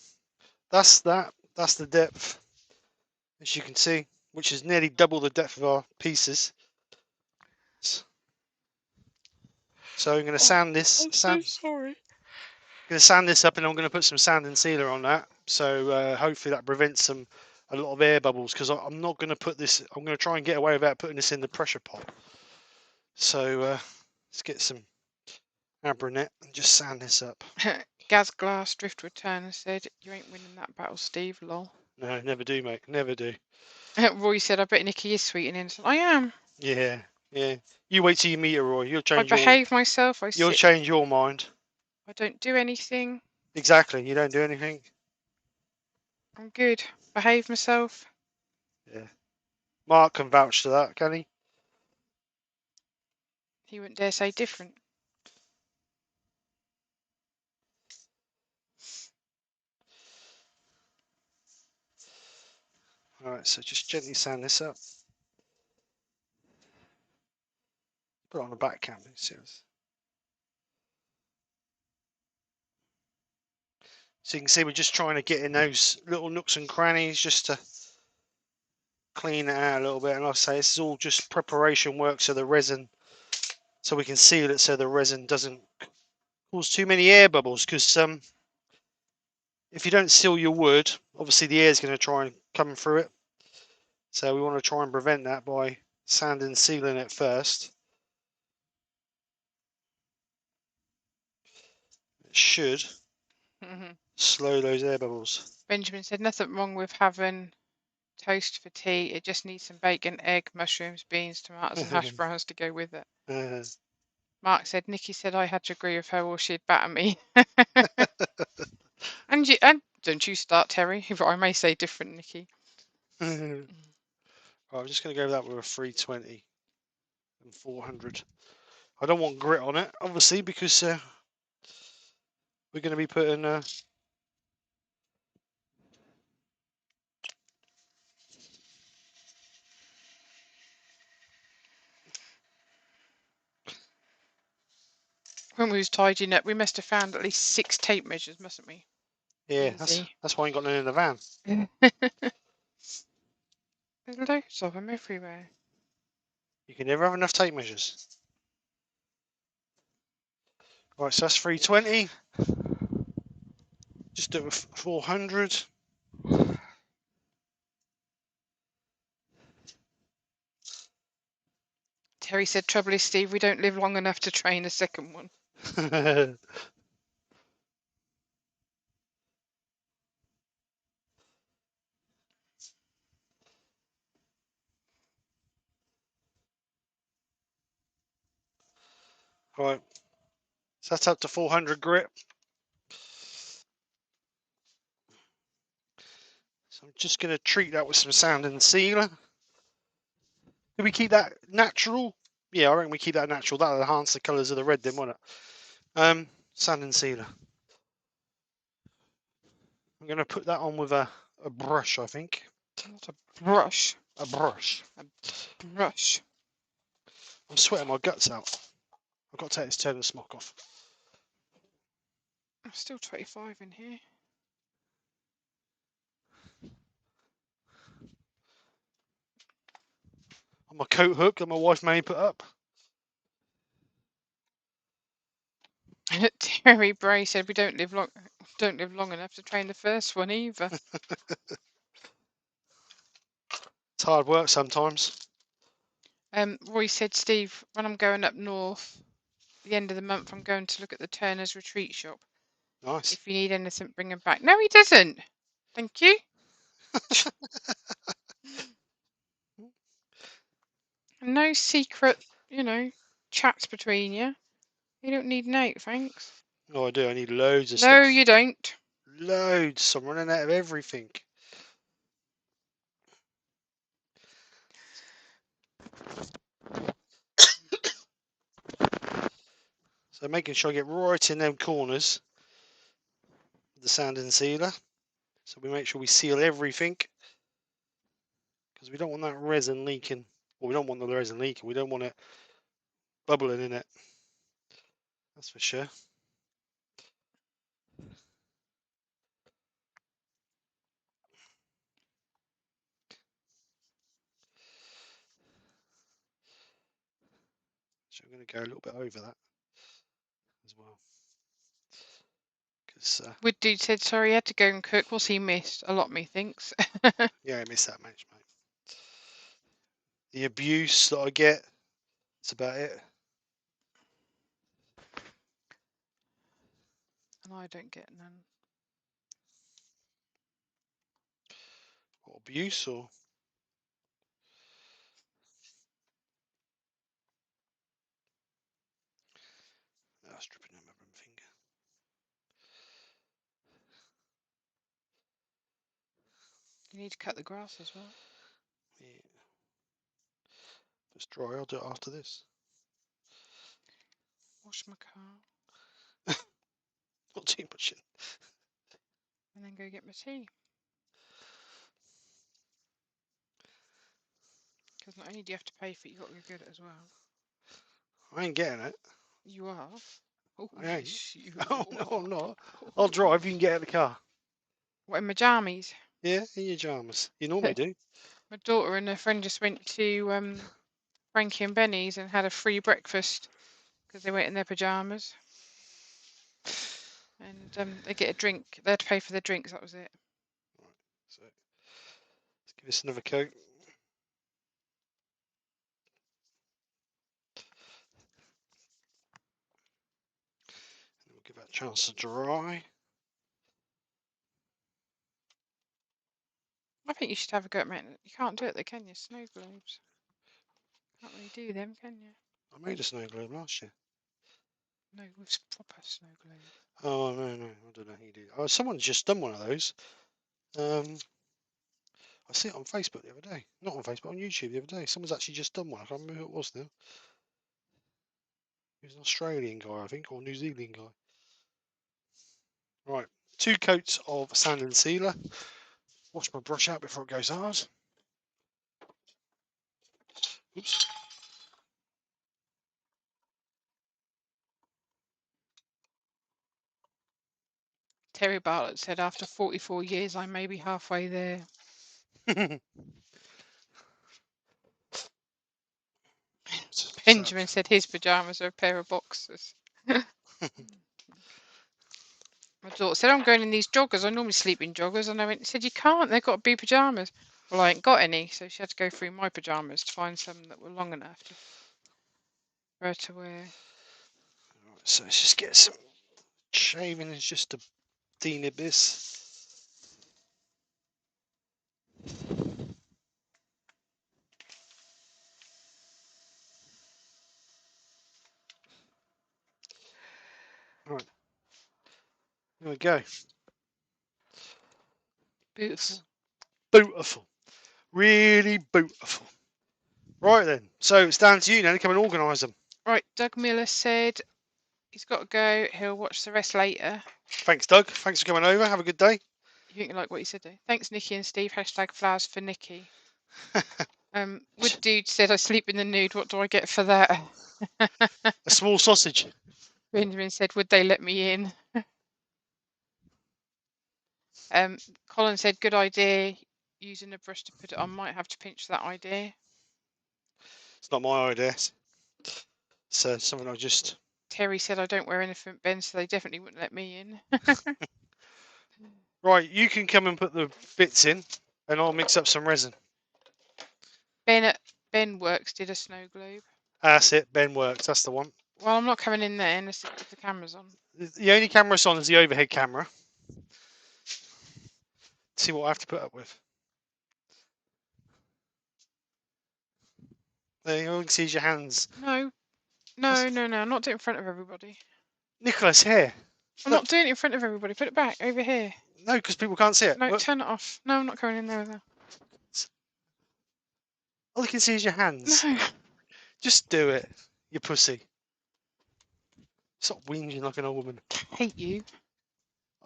that's that. That's the depth, as you can see, which is nearly double the depth of our pieces. So I'm going to sand this. I'm so sorry. Going to sand this up, and I'm going to put some sand and sealer on that. So hopefully that prevents a lot of air bubbles, because I'm not going to put this. I'm going to try and get away without putting this in the pressure pot. So let's get some Abranet and just sand this up. Gaz Glass Driftwood Turner said, "You ain't winning that battle, Steve. Lol." No, never do, mate. Never do. Roy said, "I bet Nikki is sweet and innocent." I am. Yeah, yeah. You wait till you meet her, Roy. I behave myself. You'll change your mind. I don't do anything. Exactly. You don't do anything. I'm good. Behave myself. Yeah. Mark can vouch to that, can he? He wouldn't dare say different. All right. So just gently sand this up. Put it on the back cam. So you can see we're just trying to get in those little nooks and crannies just to clean it out a little bit. And like I say, this is all just preparation work so the resin, so we can seal it so the resin doesn't cause too many air bubbles. Because if you don't seal your wood, obviously the air is going to try and come through it. So we want to try and prevent that by sanding and sealing it first. It should slow those air bubbles. Benjamin said, "Nothing wrong with having toast for tea. It just needs some bacon, egg, mushrooms, beans, tomatoes, and hash browns to go with it." Mark said, "Nikki said I had to agree with her or she'd batter me." and don't you start, Terry. If I may say different, Nikki. Right, I'm just going to go with that with a 320 and 400. I don't want grit on it, obviously, because we're going to be putting When we was tidying up, we must have found at least 6 tape measures, mustn't we? yeah, Easy. that's why I ain't got none in the van. There's loads of them everywhere. You can never have enough tape measures. Right, so that's 320. Just do it with 400. Terry said, "Trouble is, Steve, we don't live long enough to train a second one." Right, so that's up to 400 grit. So I'm just going to treat that with some sand and sealer. Do we keep that natural? Yeah, I reckon we keep that natural. That'll enhance the colours of the red then, won't it? Sand and sealer. I'm going to put that on with a brush, I think. Not a brush. A brush. A brush. I'm sweating my guts out. I've got to take this turning smock off. I'm still 25 in here. On my coat hook that my wife made me put up. Terry Bray said, "We don't live long enough to train the first one either." It's hard work sometimes. Roy said, "Steve, when I'm going up north, the end of the month, I'm going to look at the Turner's retreat shop. Nice. If you need anything, bring them back." No, he doesn't. Thank you. No secret, chats between you. You don't need note, thanks. No, I do. I need loads of stuff. No, you don't. Loads. I'm running out of everything. So making sure I get right in them corners with the sanding sealer. So we make sure we seal everything, because we don't want that resin leaking. Well, we don't want the resin leaking. We don't want it bubbling in it. That's for sure. So I'm going to go a little bit over that as well. Because Wood dude said sorry he had to go and cook. What's he missed? A lot, methinks. yeah, I miss that much, mate. The abuse that I get, that's about it. And I don't get none. What, abuse or? Oh, it's dripping on my finger. You need to cut the grass as well. Yeah. If it's dry, I'll do it after this. Wash my car. Not too much in. And then go get my tea. Because not only do you have to pay for it, you've got to go get it as well. I ain't getting it. You are? Oh, I ain't. yes, you Oh, no, are. I'm not. I'll drive, you can get out of the car. What, in my jammies? Yeah, in your pyjamas. You normally do. My daughter and her friend just went to Frankie and Benny's and had a free breakfast because they went in their pyjamas. And they get a drink. They had to pay for their drinks, that was it. Right, so let's give this another coat. And we'll give that a chance to dry. I think you should have a go at making it. You can't do it though, can you? Snow globes. Can't really do them, can you? I made a snow globe last year. No, with proper snow globe. Oh, no, I don't know how you do. Oh, someone's just done one of those. I see it on Facebook the other day. Not on Facebook, on YouTube the other day. Someone's actually just done one. I can't remember who it was now. He was an Australian guy, I think, or New Zealand guy. Right, 2 coats of sand and sealer. Wash my brush out before it goes hard. Oops. Terry Bartlett said, after 44 years, I may be halfway there. Benjamin said his pyjamas are a pair of boxers. My daughter said, I'm going in these joggers. I normally sleep in joggers. And I said, you can't. They've got to be pyjamas. Well, I ain't got any. So she had to go through my pyjamas to find some that were long enough for her to wear. Right, so let's just get some shaving. It's just a teeny bit. Right, there we go. Beautiful. Beautiful. Really beautiful. Right then, so it's down to you now to come and organise them. Right, Doug Miller said he's got to go. He'll watch the rest later. Thanks, Doug. Thanks for coming over. Have a good day. You think you like what he said, though? Thanks, Nikki and Steve. # flowers for Nikki. Wood Dude said, I sleep in the nude. What do I get for that? A small sausage. Benjamin said, would they let me in? Colin said, good idea. Using a brush to put it on. Might have to pinch that idea. It's not my idea. So something I just... Terry said, I don't wear anything, Ben, so they definitely wouldn't let me in. Right, you can come and put the bits in, and I'll mix up some resin. Ben at Ben Works did a snow globe. That's it, Ben Works, that's the one. Well, I'm not coming in there unless if the camera's on. The only camera it's on is the overhead camera. See what I have to put up with. There you go, you can see your hands. No, I'm not doing it in front of everybody. Nicholas, here. I'm not doing it in front of everybody. Put it back over here. No, because people can't see it. No, Look. turn it off. No, I'm not going in there with her. All I can see is your hands. No. Just do it, you pussy. Stop whinging like an old woman. Hate you.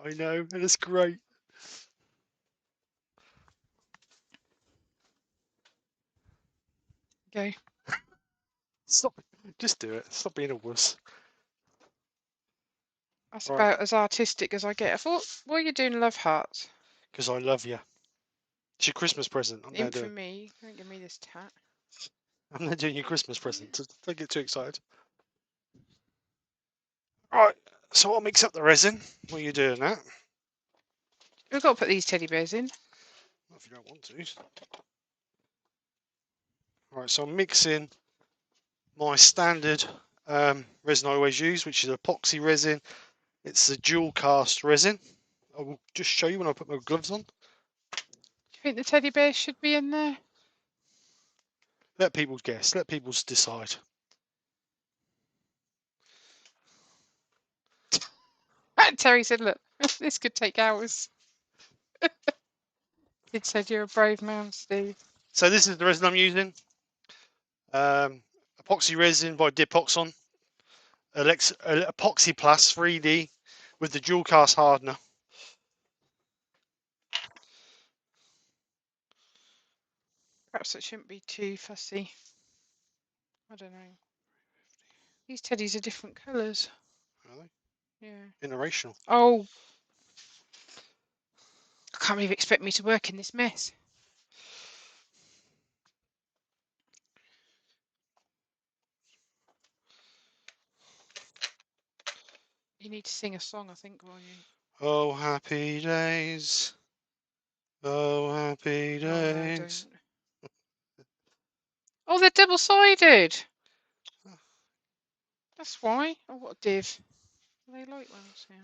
I know, and it's great. Go. Stop. Just do it. Stop being a wuss. That's Right. about as artistic as I get. I thought, what are you doing, love hearts? Because I love you. It's your Christmas present. I'm In now for doing. me. Don't give me this tat. I'm now doing your Christmas present. Don't get too excited. Right. So I'll mix up the resin. While you're doing that. We've got to put these teddy bears in. Well, if you don't want to. Right. So I'm mixing my standard resin I always use, which is epoxy resin. It's the dual cast resin. I will just show you when I put my gloves on. Do you think the teddy bears should be in there? Let people guess. Let people decide. Terry said, look, this could take hours. Kid said you're a brave man, Steve. So this is the resin I'm using. Epoxy resin by Dipoxon. Epoxy Plus 3D with the dual cast hardener. Perhaps it shouldn't be too fussy. I don't know. These teddies are different colours. Are they? Yeah. Interracial. Oh. I can't believe you expect me to work in this mess. You need to sing a song, I think, while you... Oh, happy days. Oh, happy Oh, no, days. don't. Oh, they're double-sided. That's why. Oh, what a div. Are they light ones? Yeah.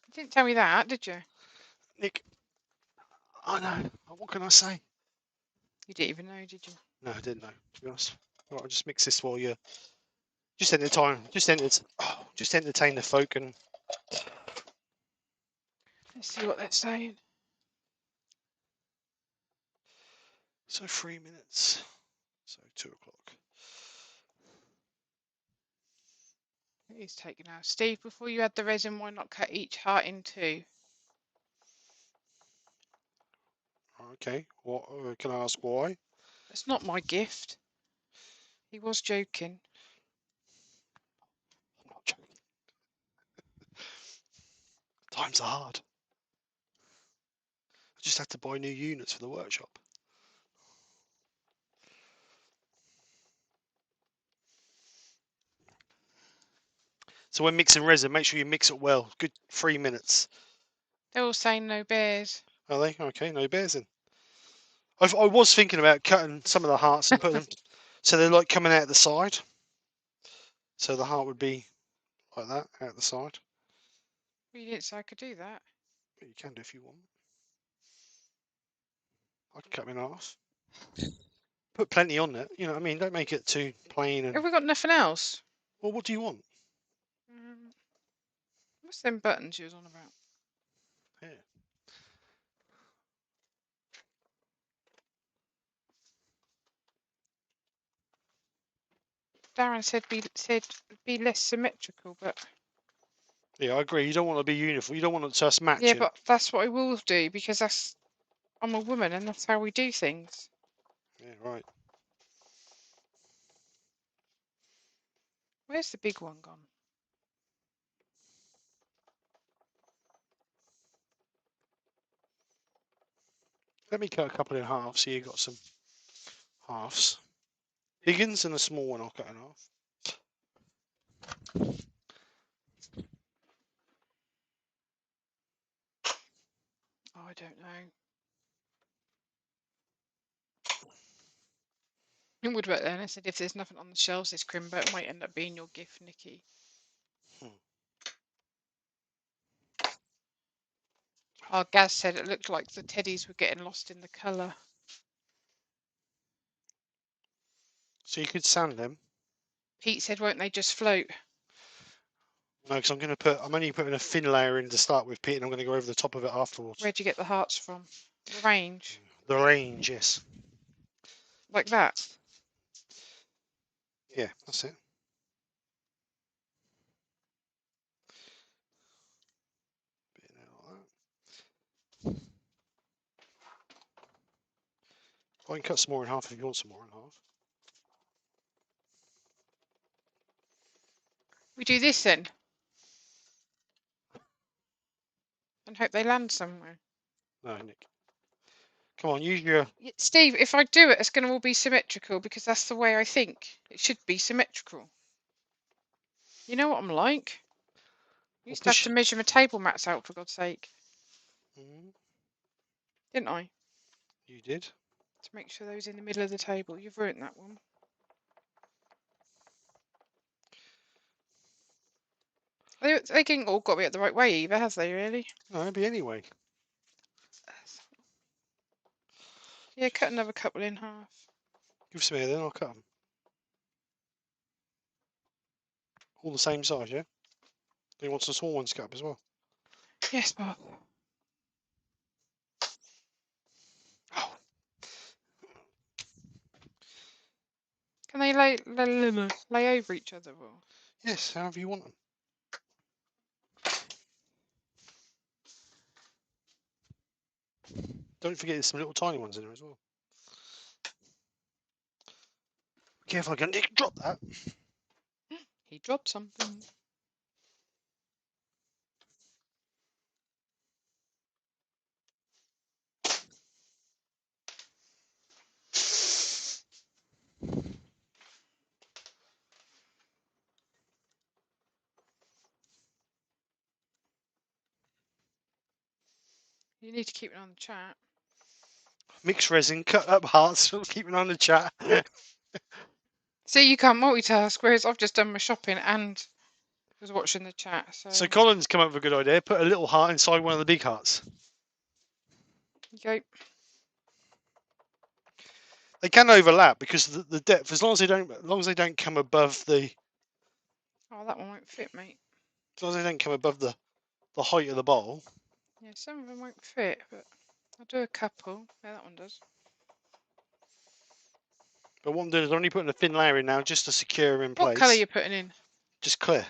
You didn't tell me that, did you? Nick, I know. What can I say? You didn't even know, did you? No, I didn't know, to be honest. Right, I'll just mix this while you're... Just entertain the folk and... Let's see what they're saying. So 3 minutes. So 2 o'clock. It is taken out. Steve, before you add the resin, why not cut each heart in two? Okay, what can I ask why? That's not my gift. He was joking. I'm not joking. Times are hard. I just had to buy new units for the workshop. So when mixing resin, make sure you mix it well. Good 3 minutes. They're all saying no bears. Are they? Okay, no bears in. I was thinking about cutting some of the hearts and putting them so they're like coming out the side. So the heart would be like that, out the side. You didn't say I could do that. But you can do if you want. I can cut them in half. Put plenty on it, you know what I mean? Don't make it too plain. And Have we got nothing else? well, what do you want? What's them buttons you was on about? Yeah. Darren said be less symmetrical, but Yeah, I agree. You don't want to be uniform. You don't want it to just match yeah, it. but that's what I will do because I'm a woman and that's how we do things. Yeah, right. Where's the big one gone? Let me cut a couple in half so you got some halves. Higgins and a small one I'll cut in half. Oh, I don't know. It would work then. I said if there's nothing on the shelves this Crimbo, it might end up being your gift, Nikki. Oh, Gaz said it looked like the teddies were getting lost in the colour. So you could sand them. Pete said, won't they just float? No, because I'm only putting a thin layer in to start with, Pete, and I'm going to go over the top of it afterwards. Where'd you get the hearts from? The range? The range, yes. Like that. Yeah, that's it. Bit like that. I can cut some more in half if you want some more in half. We do this then. And hope they land somewhere. No, Nick. Come on, use your... Steve, if I do it, it's going to all be symmetrical because that's the way I think. It should be symmetrical. You know what I'm like? I used to have to measure my table mats out, for God's sake. Didn't I? You did. To make sure they was in the middle of the table. You've ruined that one. They ain't all got me at the right way either, has they, really? No, it'd be anyway. Yeah, cut another couple in half. Give some here then, I'll cut them. All the same size, yeah? Do you want some small ones cut up as well? Yes, Bob. Oh. Can they lay over each other? Or? Yes, however you want them. Don't forget there's some little tiny ones in there as well. Be careful again, Nick, drop that. He dropped something. You need to keep it on the chat. Mixed resin, cut up hearts, keeping on the chat. See, you can't multitask, whereas I've just done my shopping and was watching the chat. So Colin's come up with a good idea. Put a little heart inside one of the big hearts. Okay. They can overlap because the depth, as long as they don't come above the. Oh, that one won't fit, mate. As long as they don't come above the height of the bowl. Yeah, some of them won't fit, but I'll do a couple. Yeah, that one does. But what I'm doing is only putting a thin layer in now just to secure in place. What colour are you putting in? Just clear.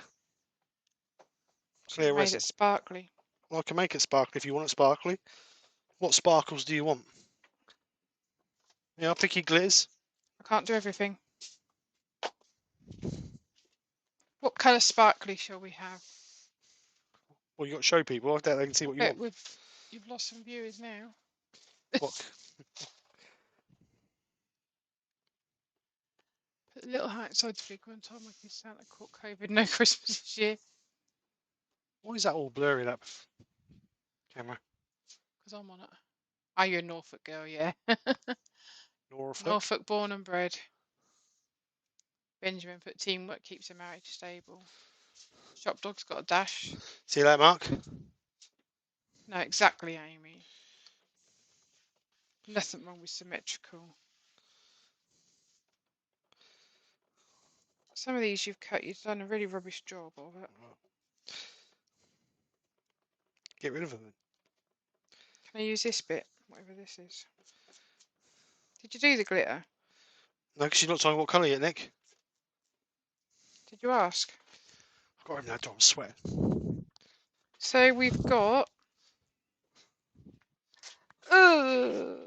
Clear resin. Made it sparkly. Well, I can make it sparkly if you want it sparkly. What sparkles do you want? Yeah, I'll pick your glitters. I can't do everything. What colour sparkly shall we have? Well, you got to show people. I doubt they can see what you want. You've lost some viewers now. What? Put a little hat inside the big one. Time I can Santa caught COVID. No Christmas this year. Why is that all blurry, that camera? Because I'm on it. Are you a Norfolk girl? Yeah. Norfolk born and bred. Benjamin put teamwork keeps a marriage stable. Shop dog's got a dash. See that, Mark? No, exactly, Amy. Nothing wrong with symmetrical. Some of these you've done a really rubbish job of it. Get rid of them then. Can I use this bit? Whatever this is. Did you do the glitter? No, because you're not telling what colour yet, Nick. Did you ask? I've got him now, I'm sweating. So we've got glitter.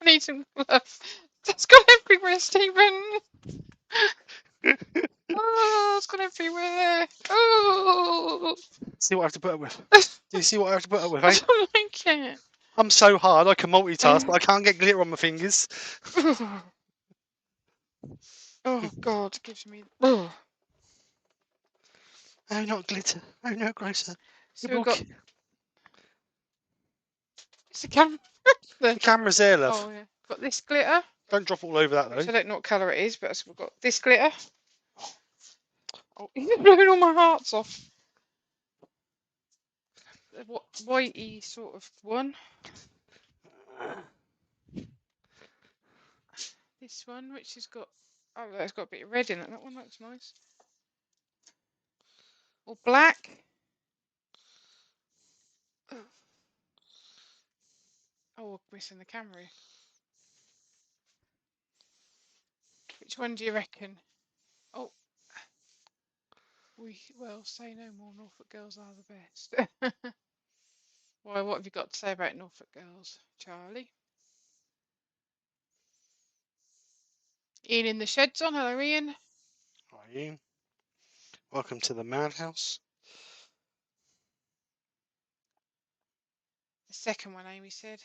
I need some gloves. It's gone everywhere, Stephen. Oh, it's gone everywhere. Oh. See what I have to put up with. Do you see what I have to put up with, eh? I don't like it. I'm so hard, I can multitask, but I can't get glitter on my fingers. Oh, God, it gives me... Oh, not glitter. Oh, no, grosser. so we've got... It's the camera. The camera's there, love. Oh, yeah. Got this glitter. Don't drop all over that, though. Which I don't know what colour it is, but we've got this glitter. Oh, you're blowing all my hearts off. What whitey sort of one. This one, which has got... Oh, that's got a bit of red in it. That one looks nice. Or black. Oh, we're missing the camera. Which one do you reckon? Oh, well, say no more. Norfolk girls are the best. Why? What have you got to say about Norfolk girls, Charlie? Ian in the shed's on. Hello, Ian. Hi, Ian. Welcome to the madhouse. The second one, Amy said.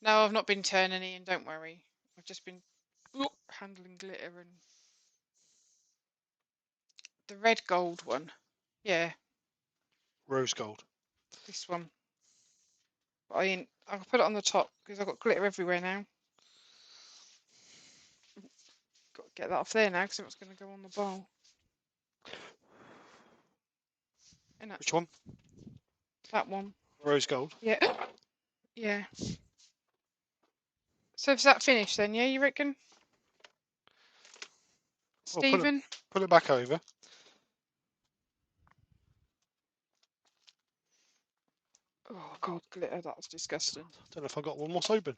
No, I've not been turning, Ian. Don't worry. I've just been handling glitter and the red gold one. Yeah, Rose gold. this one. But I'll put it on the top because I've got glitter everywhere now. Got to get that off there now because it's going to go on the bowl. And Which one? that one. Rose gold. Yeah. Yeah. So is that finished then? Yeah, you reckon? Well, Stephen? put it back over. Oh God, glitter. That's disgusting. I don't know if I got one more open.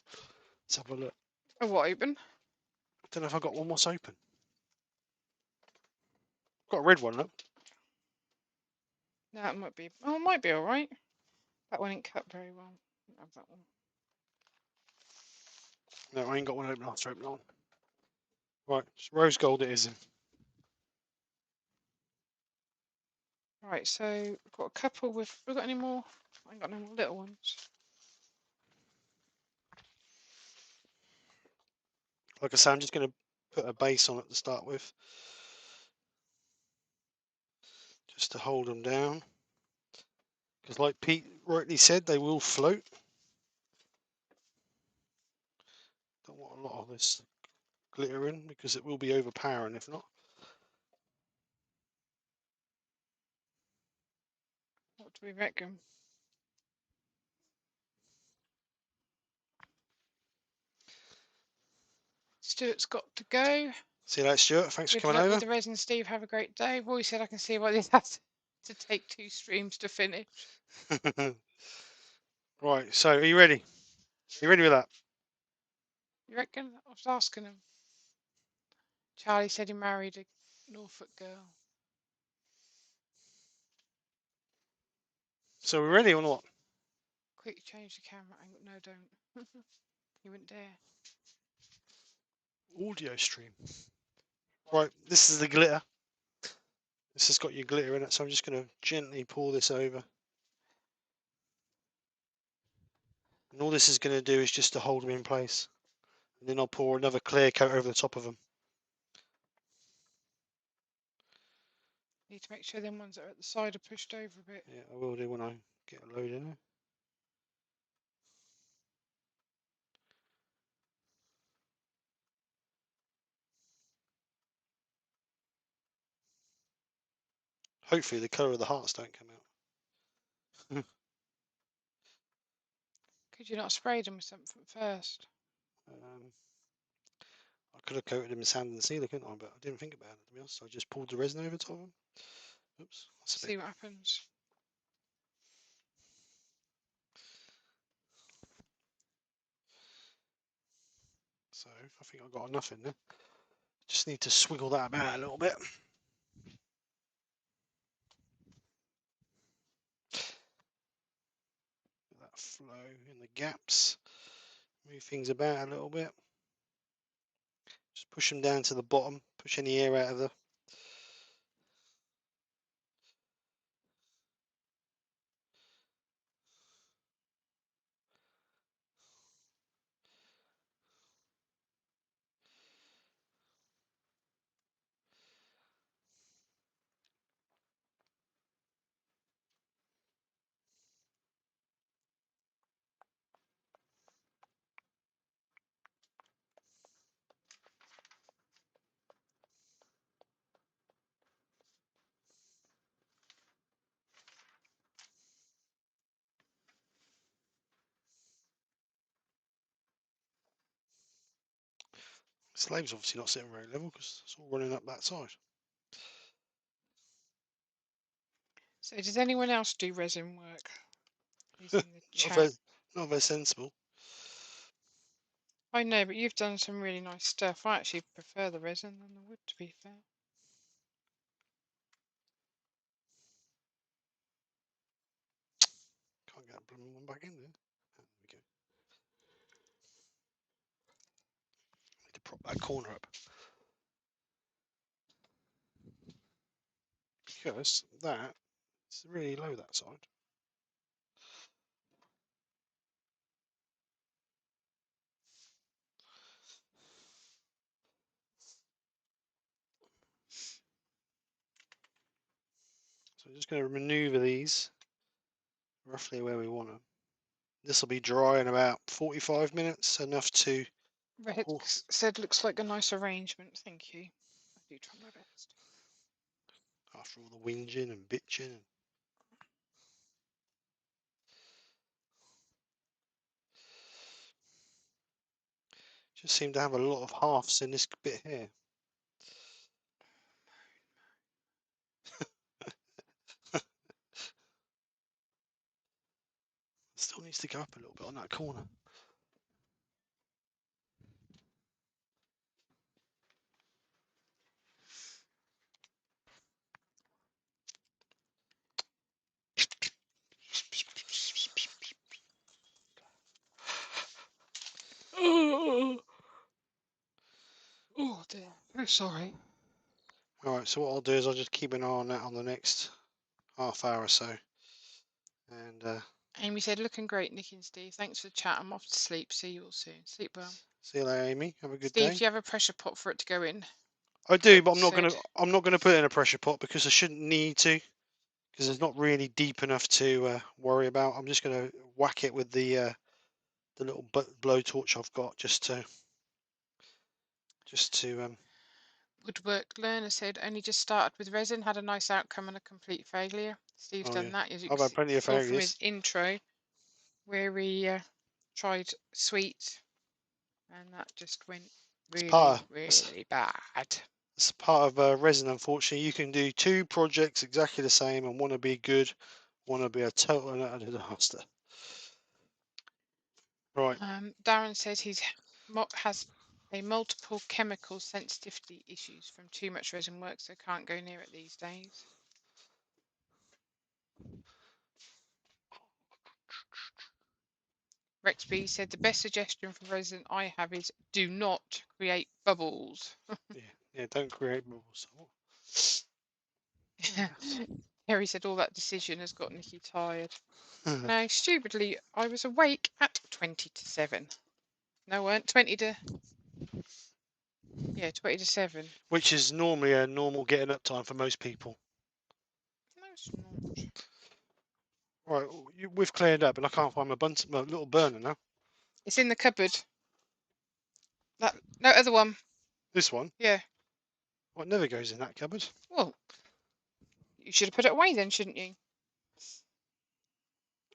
Let's have a look. Oh, what open? I don't know if I got one more open. Got a red one, look. No, it might be. Oh, it might be all right. That one ain't cut very well. Have that one. No, I ain't got one open after open on. Right, rose gold it is in. Right, so we've got a couple with. Have we got any more? I ain't got no more little ones. Like I say, I'm just going to put a base on it to start with. Just to hold them down. Because like Pete rightly said, they will float. Don't want a lot of this glitter in because it will be overpowering if not. What do we reckon? Stuart's got to go. See you later, Stuart. Thanks for Good coming luck over. with the resin, Steve. Have a great day. Roy said I can see why this has to take 2 streams to finish. Right, so are you ready? Are you ready with that? You reckon? I was asking him. Charlie said he married a Norfolk girl. So we're ready or not? Quick, change the camera angle. No, don't. You wouldn't dare. Audio stream. Right, this is the glitter. This has got your glitter in it, so I'm just going to gently pour this over. And all this is going to do is just to hold them in place. And then I'll pour another clear coat over the top of them. Need to make sure them ones that are at the side are pushed over a bit. Yeah, I will do when I get a load in there. Hopefully the colour of the hearts don't come out. Could you not spray them with something first? I could have coated them in sand and sealer, couldn't I? But I didn't think about it, to be honest. So I just poured the resin over top of them. Oops, that's a See bit. what happens. So I think I've got enough in there. Just need to swiggle that about a little bit. Let that flow in the gaps. Move things about a little bit. Just push them down to the bottom. Push any air out of the. Slave's obviously not sitting very level because it's all running up that side. So does anyone else do resin work? Who's in the chat? Not very sensible. I know, but you've done some really nice stuff. I actually prefer the resin than the wood, to be fair. Can't get that blooming one back in there. There we go. Need to prop that corner up. Because that is really low, that side. So I'm just going to maneuver these roughly where we want them. This will be dry in about 45 minutes, enough to... Rex said looks like a nice arrangement. Thank you. I do try my best. After all the whinging and bitching. And just seem to have a lot of halves in this bit here. Still needs to go up a little bit on that corner. Oh dear. I'm sorry. Alright, so what I'll do is I'll just keep an eye on that on the next half hour or so. And Amy said, looking great, Nikki and Steve. Thanks for the chat. I'm off to sleep. See you all soon. Sleep well. see you later, Amy. Have a good Steve, day. do you have a pressure pot for it to go in? I do, but Rex said. I'm not gonna put it in a pressure pot because I shouldn't need to, because it's not really deep enough to worry about. I'm just gonna whack it with the little blowtorch I've got just to Woodwork Learner said, only just started with resin, had a nice outcome and a complete failure. Steve's Oh done yeah, that, as you I've had plenty of saw from failures. his intro, where he tried sweet, and that just went really, really bad. It's part of resin, unfortunately. You can do two projects exactly the same and want to be good, want to be a total and utter disaster. Right. Darren says he's has a multiple chemical sensitivity issues from too much resin work, so can't go near it these days. Rexby said the best suggestion for resin I have is do not create bubbles. yeah, don't create bubbles. Harry said all that decision has got Nikki tired. No, stupidly, I was awake at 20 to 7. No, I weren't. 20 to 7. Which is normally a normal getting up time for most people. No, it's not. Right, we've cleared up, and I can't find my little burner now. It's in the cupboard. That no other one. This one? Yeah. Well, it never goes in that cupboard. Well, you should have put it away then, shouldn't you?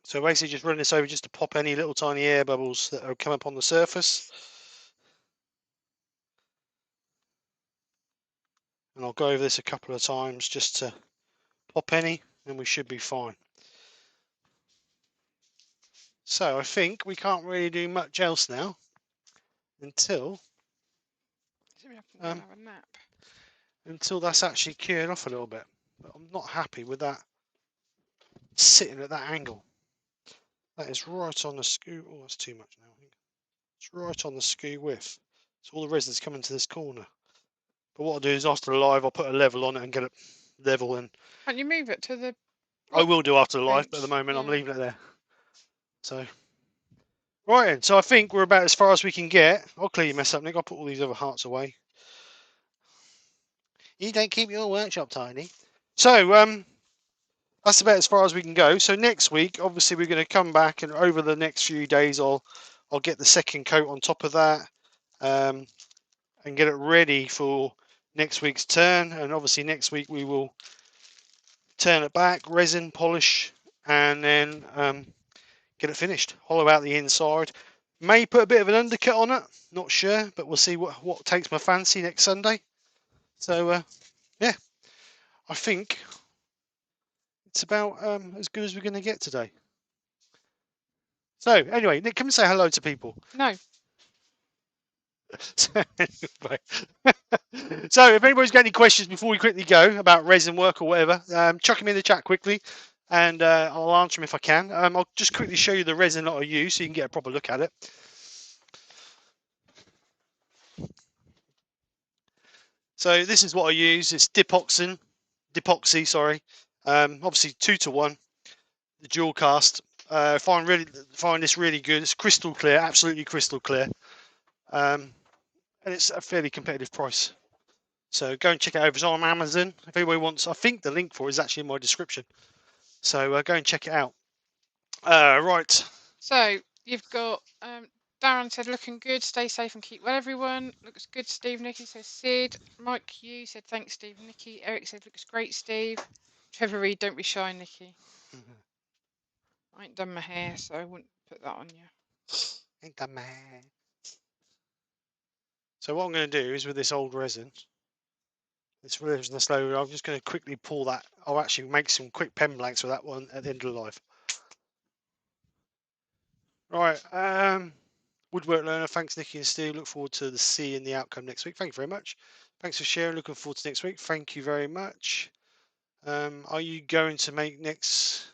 So basically just run this over just to pop any little tiny air bubbles that have come up on the surface. And I'll go over this a couple of times just to pop any, and we should be fine. So I think we can't really do much else now until have a nap. Until that's actually cured off a little bit. But I'm not happy with that sitting at that angle. That is right on the screw. Oh, that's too much now, I think. It's right on the screw width. So all the resin's coming to this corner. But what I'll do is after the live, I'll put a level on it and get it level. And Can't you move it to the... I will do after the live, but at the moment I'm leaving it there. So, right then. So I think we're about as far as we can get. I'll clear your mess up, Nick. I'll put all these other hearts away. You don't keep your workshop tiny. So, that's about as far as we can go. So next week, obviously, we're going to come back, and over the next few days, I'll get the second coat on top of that, and get it ready for next week's turn. And obviously, next week we will turn it back, resin, polish, and then get it finished. Hollow out the inside. May put a bit of an undercut on it. Not sure, but we'll see what takes my fancy next Sunday. So yeah, I think it's about as good as we're going to get today. So anyway, Nick, come and say hello to people. No. So, anyway. So if anybody's got any questions before we quickly go about resin work or whatever, chuck them in the chat quickly, and I'll answer them if I can. I'll just quickly show you the resin that I use so you can get a proper look at it. So this is what I use. It's dipoxy, sorry. Obviously 2-to-1, the dual cast. Find this really good. It's crystal clear, absolutely crystal clear, and it's a fairly competitive price. So go and check it out. It's on Amazon. If anybody wants, I think the link for it is actually in my description. So go and check it out. Right. So you've got Darren said looking good. Stay safe and keep well, everyone. Looks good, Steve. Nikki says Sid. Mike Hugh said thanks, Steve. Nikki. Eric said looks great, Steve. Trevor Reed, don't be shy, Nikki. I ain't done my hair, so I wouldn't put that on you. Ain't done my hair. So what I'm going to do is with this old resin, this resin slowly, I'm just going to quickly pour that. I'll actually make some quick pen blanks with that one at the end of the live. Right. Woodwork learner, thanks Nikki and Steve. Look forward to seeing the outcome next week. Thank you very much. Thanks for sharing. Looking forward to next week. Thank you very much. Are you going to make next?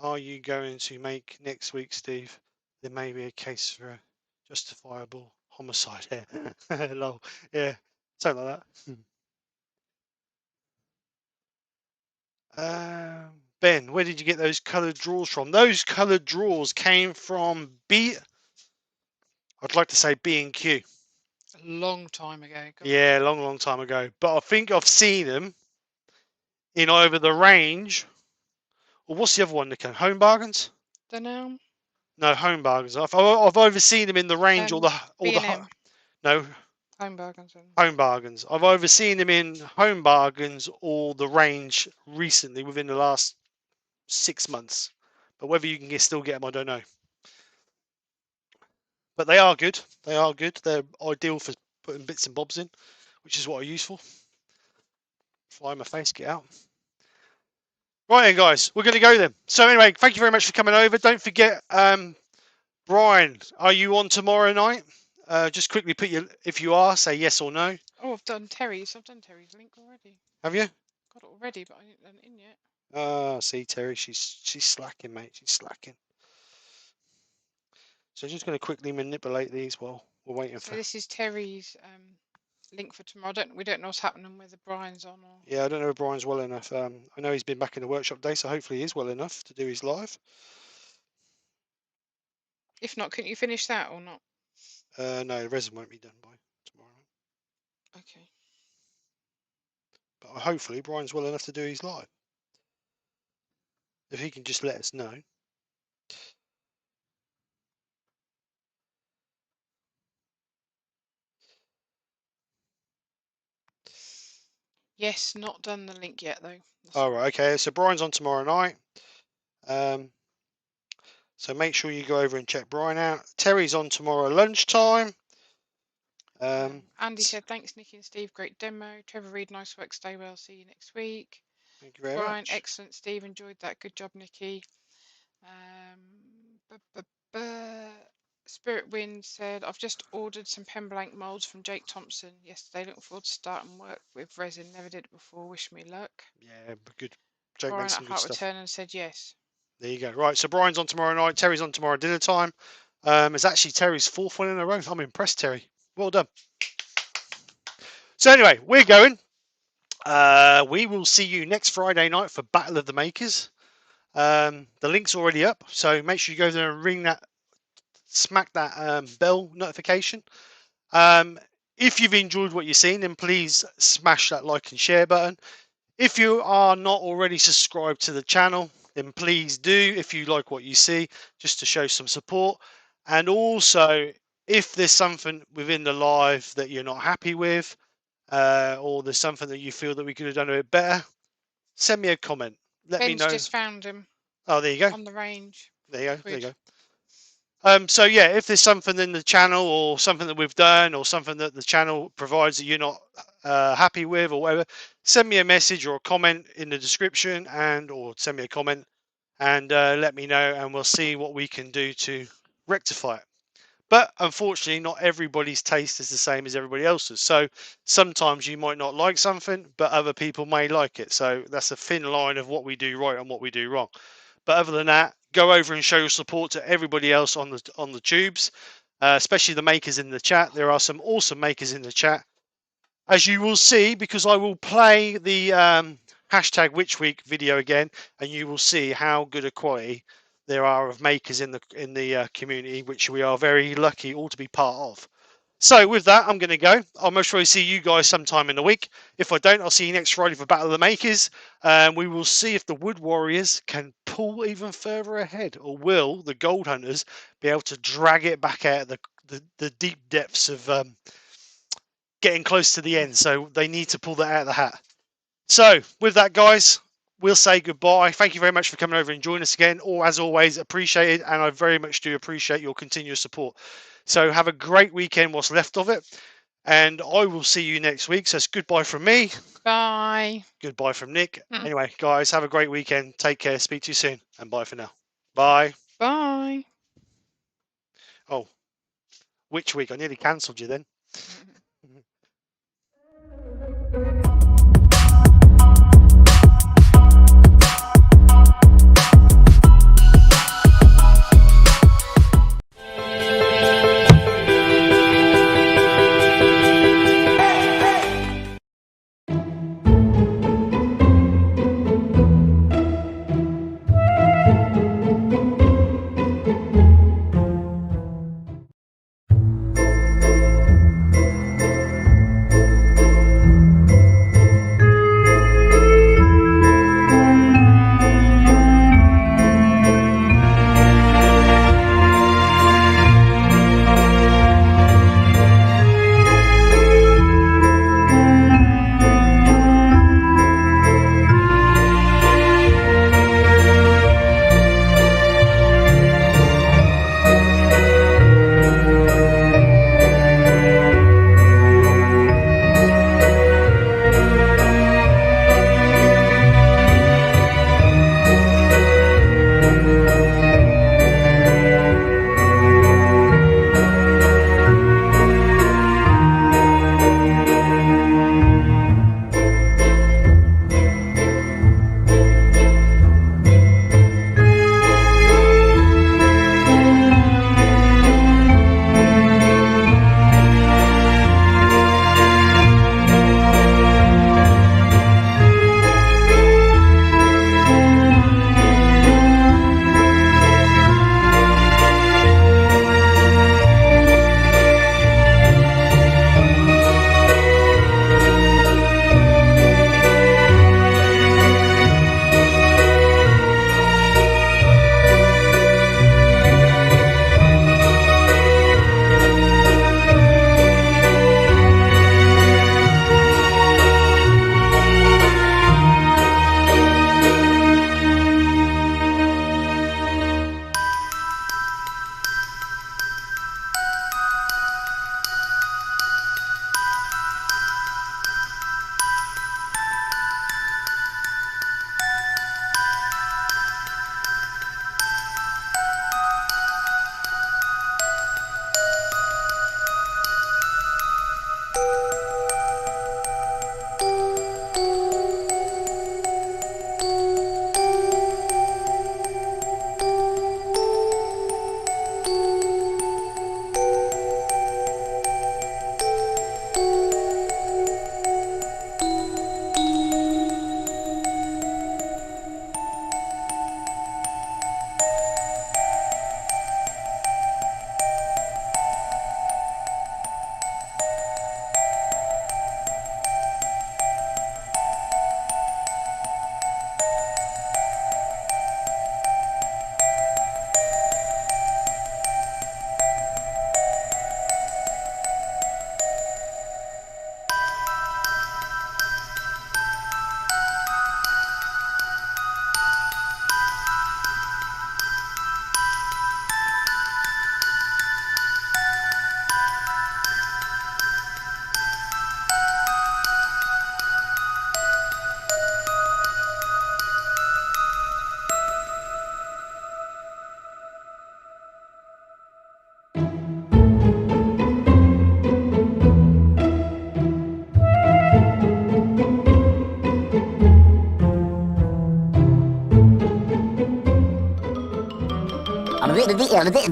Are you going to make next week, Steve? There may be a case for a justifiable homicide here. Lol. Yeah, something like that. Ben, where did you get those coloured drawers from? Those coloured drawers came from I'd like to say B&Q. A long time ago. God. Yeah, long time ago. But I think I've seen them in either the range, or what's the other one, Nico? Home Bargains? Dunno. No, Home Bargains. I've either seen them in the range or the B&M. No. Home Bargains. Home Bargains. I've either seen them in Home Bargains or the range recently within the last 6 months. But whether you can still get them, I don't know. But they are good. They are good. They're ideal for putting bits and bobs in, which is what I use for. Fly my face, get out. Right then, guys, we're going to go then. So anyway, thank you very much for coming over. Don't forget, Brian, are you on tomorrow night? Just quickly put if you are, say yes or no. Oh, I've done Terry's. I've done Terry's link already. Have you? Got it already, but I didn't done it in yet. See, Terry, she's slacking, mate. She's slacking. So just going to quickly manipulate these while we're waiting for. So this is Terry's link for tomorrow. We don't know what's happening whether Brian's on or. Yeah, I don't know if Brian's well enough. I know he's been back in the workshop day, so hopefully he is well enough to do his live. If not, couldn't you finish that or not? No, the resin won't be done by tomorrow night. Okay. But hopefully Brian's well enough to do his live. If he can just let us know. Yes, not done the link yet though. All right, okay. So Brian's on tomorrow night. So make sure you go over and check Brian out. Terry's on tomorrow lunchtime. Andy said, thanks, Nikki and Steve. Great demo. Trevor Reed, nice work. Stay well. See you next week. Thank you very Brian, much. excellent. Steve, enjoyed that. Good job, Nikki. Spirit Wind said, I've just ordered some pen blank molds from Jake Thompson yesterday. Looking forward to starting work with resin. Never did it before. Wish me luck. Yeah, good. Jake Brian makes at some good Heart stuff. Return and said yes. There you go. Right, so Brian's on tomorrow night. Terry's on tomorrow dinner time. It's actually Terry's 4th one in a row. I'm impressed, Terry. Well done. So anyway, we're going. We will see you next Friday night for Battle of the Makers. The link's already up, so make sure you go there and smack that bell notification. If you've enjoyed what you've seen, then please smash that like and share button. If you are not already subscribed to the channel, then please do if you like what you see, just to show some support. And also, if there's something within the live that you're not happy with, or there's something that you feel that we could have done a bit better, send me a comment. Let me know. Just found him. Oh, there you go. On the range. There you go. There you go. So yeah, if there's something in the channel or something that we've done or something that the channel provides that you're not happy with or whatever, send me a message or a comment in the description or send me a comment and let me know, and we'll see what we can do to rectify it. But unfortunately, not everybody's taste is the same as everybody else's. So sometimes you might not like something, but other people may like it. So that's a thin line of what we do right and what we do wrong. But other than that, go over and show your support to everybody else on the tubes, especially the makers in the chat. There are some awesome makers in the chat, as you will see, because I will play the hashtag Witch Week video again, and you will see how good a quality there are of makers in the community, which we are very lucky all to be part of. So with that, I'm going to go. I'll most probably see you guys sometime in the week. If I don't, I'll see you next Friday for Battle of the Makers. We will see if the Wood Warriors can pull even further ahead, or will the Gold Hunters be able to drag it back out of the deep depths of getting close to the end. So they need to pull that out of the hat. So with that, guys, we'll say goodbye. Thank you very much for coming over and joining us again. Or as always, appreciate it, and I very much do appreciate your continuous support. So have a great weekend, what's left of it, and I will see you next week. So it's goodbye from me. Bye. Goodbye from Nick. Anyway, guys, have a great weekend. Take care. Speak to you soon, and bye for now. Bye. Bye. Oh, which week? I nearly cancelled you then.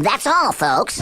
That's all, folks.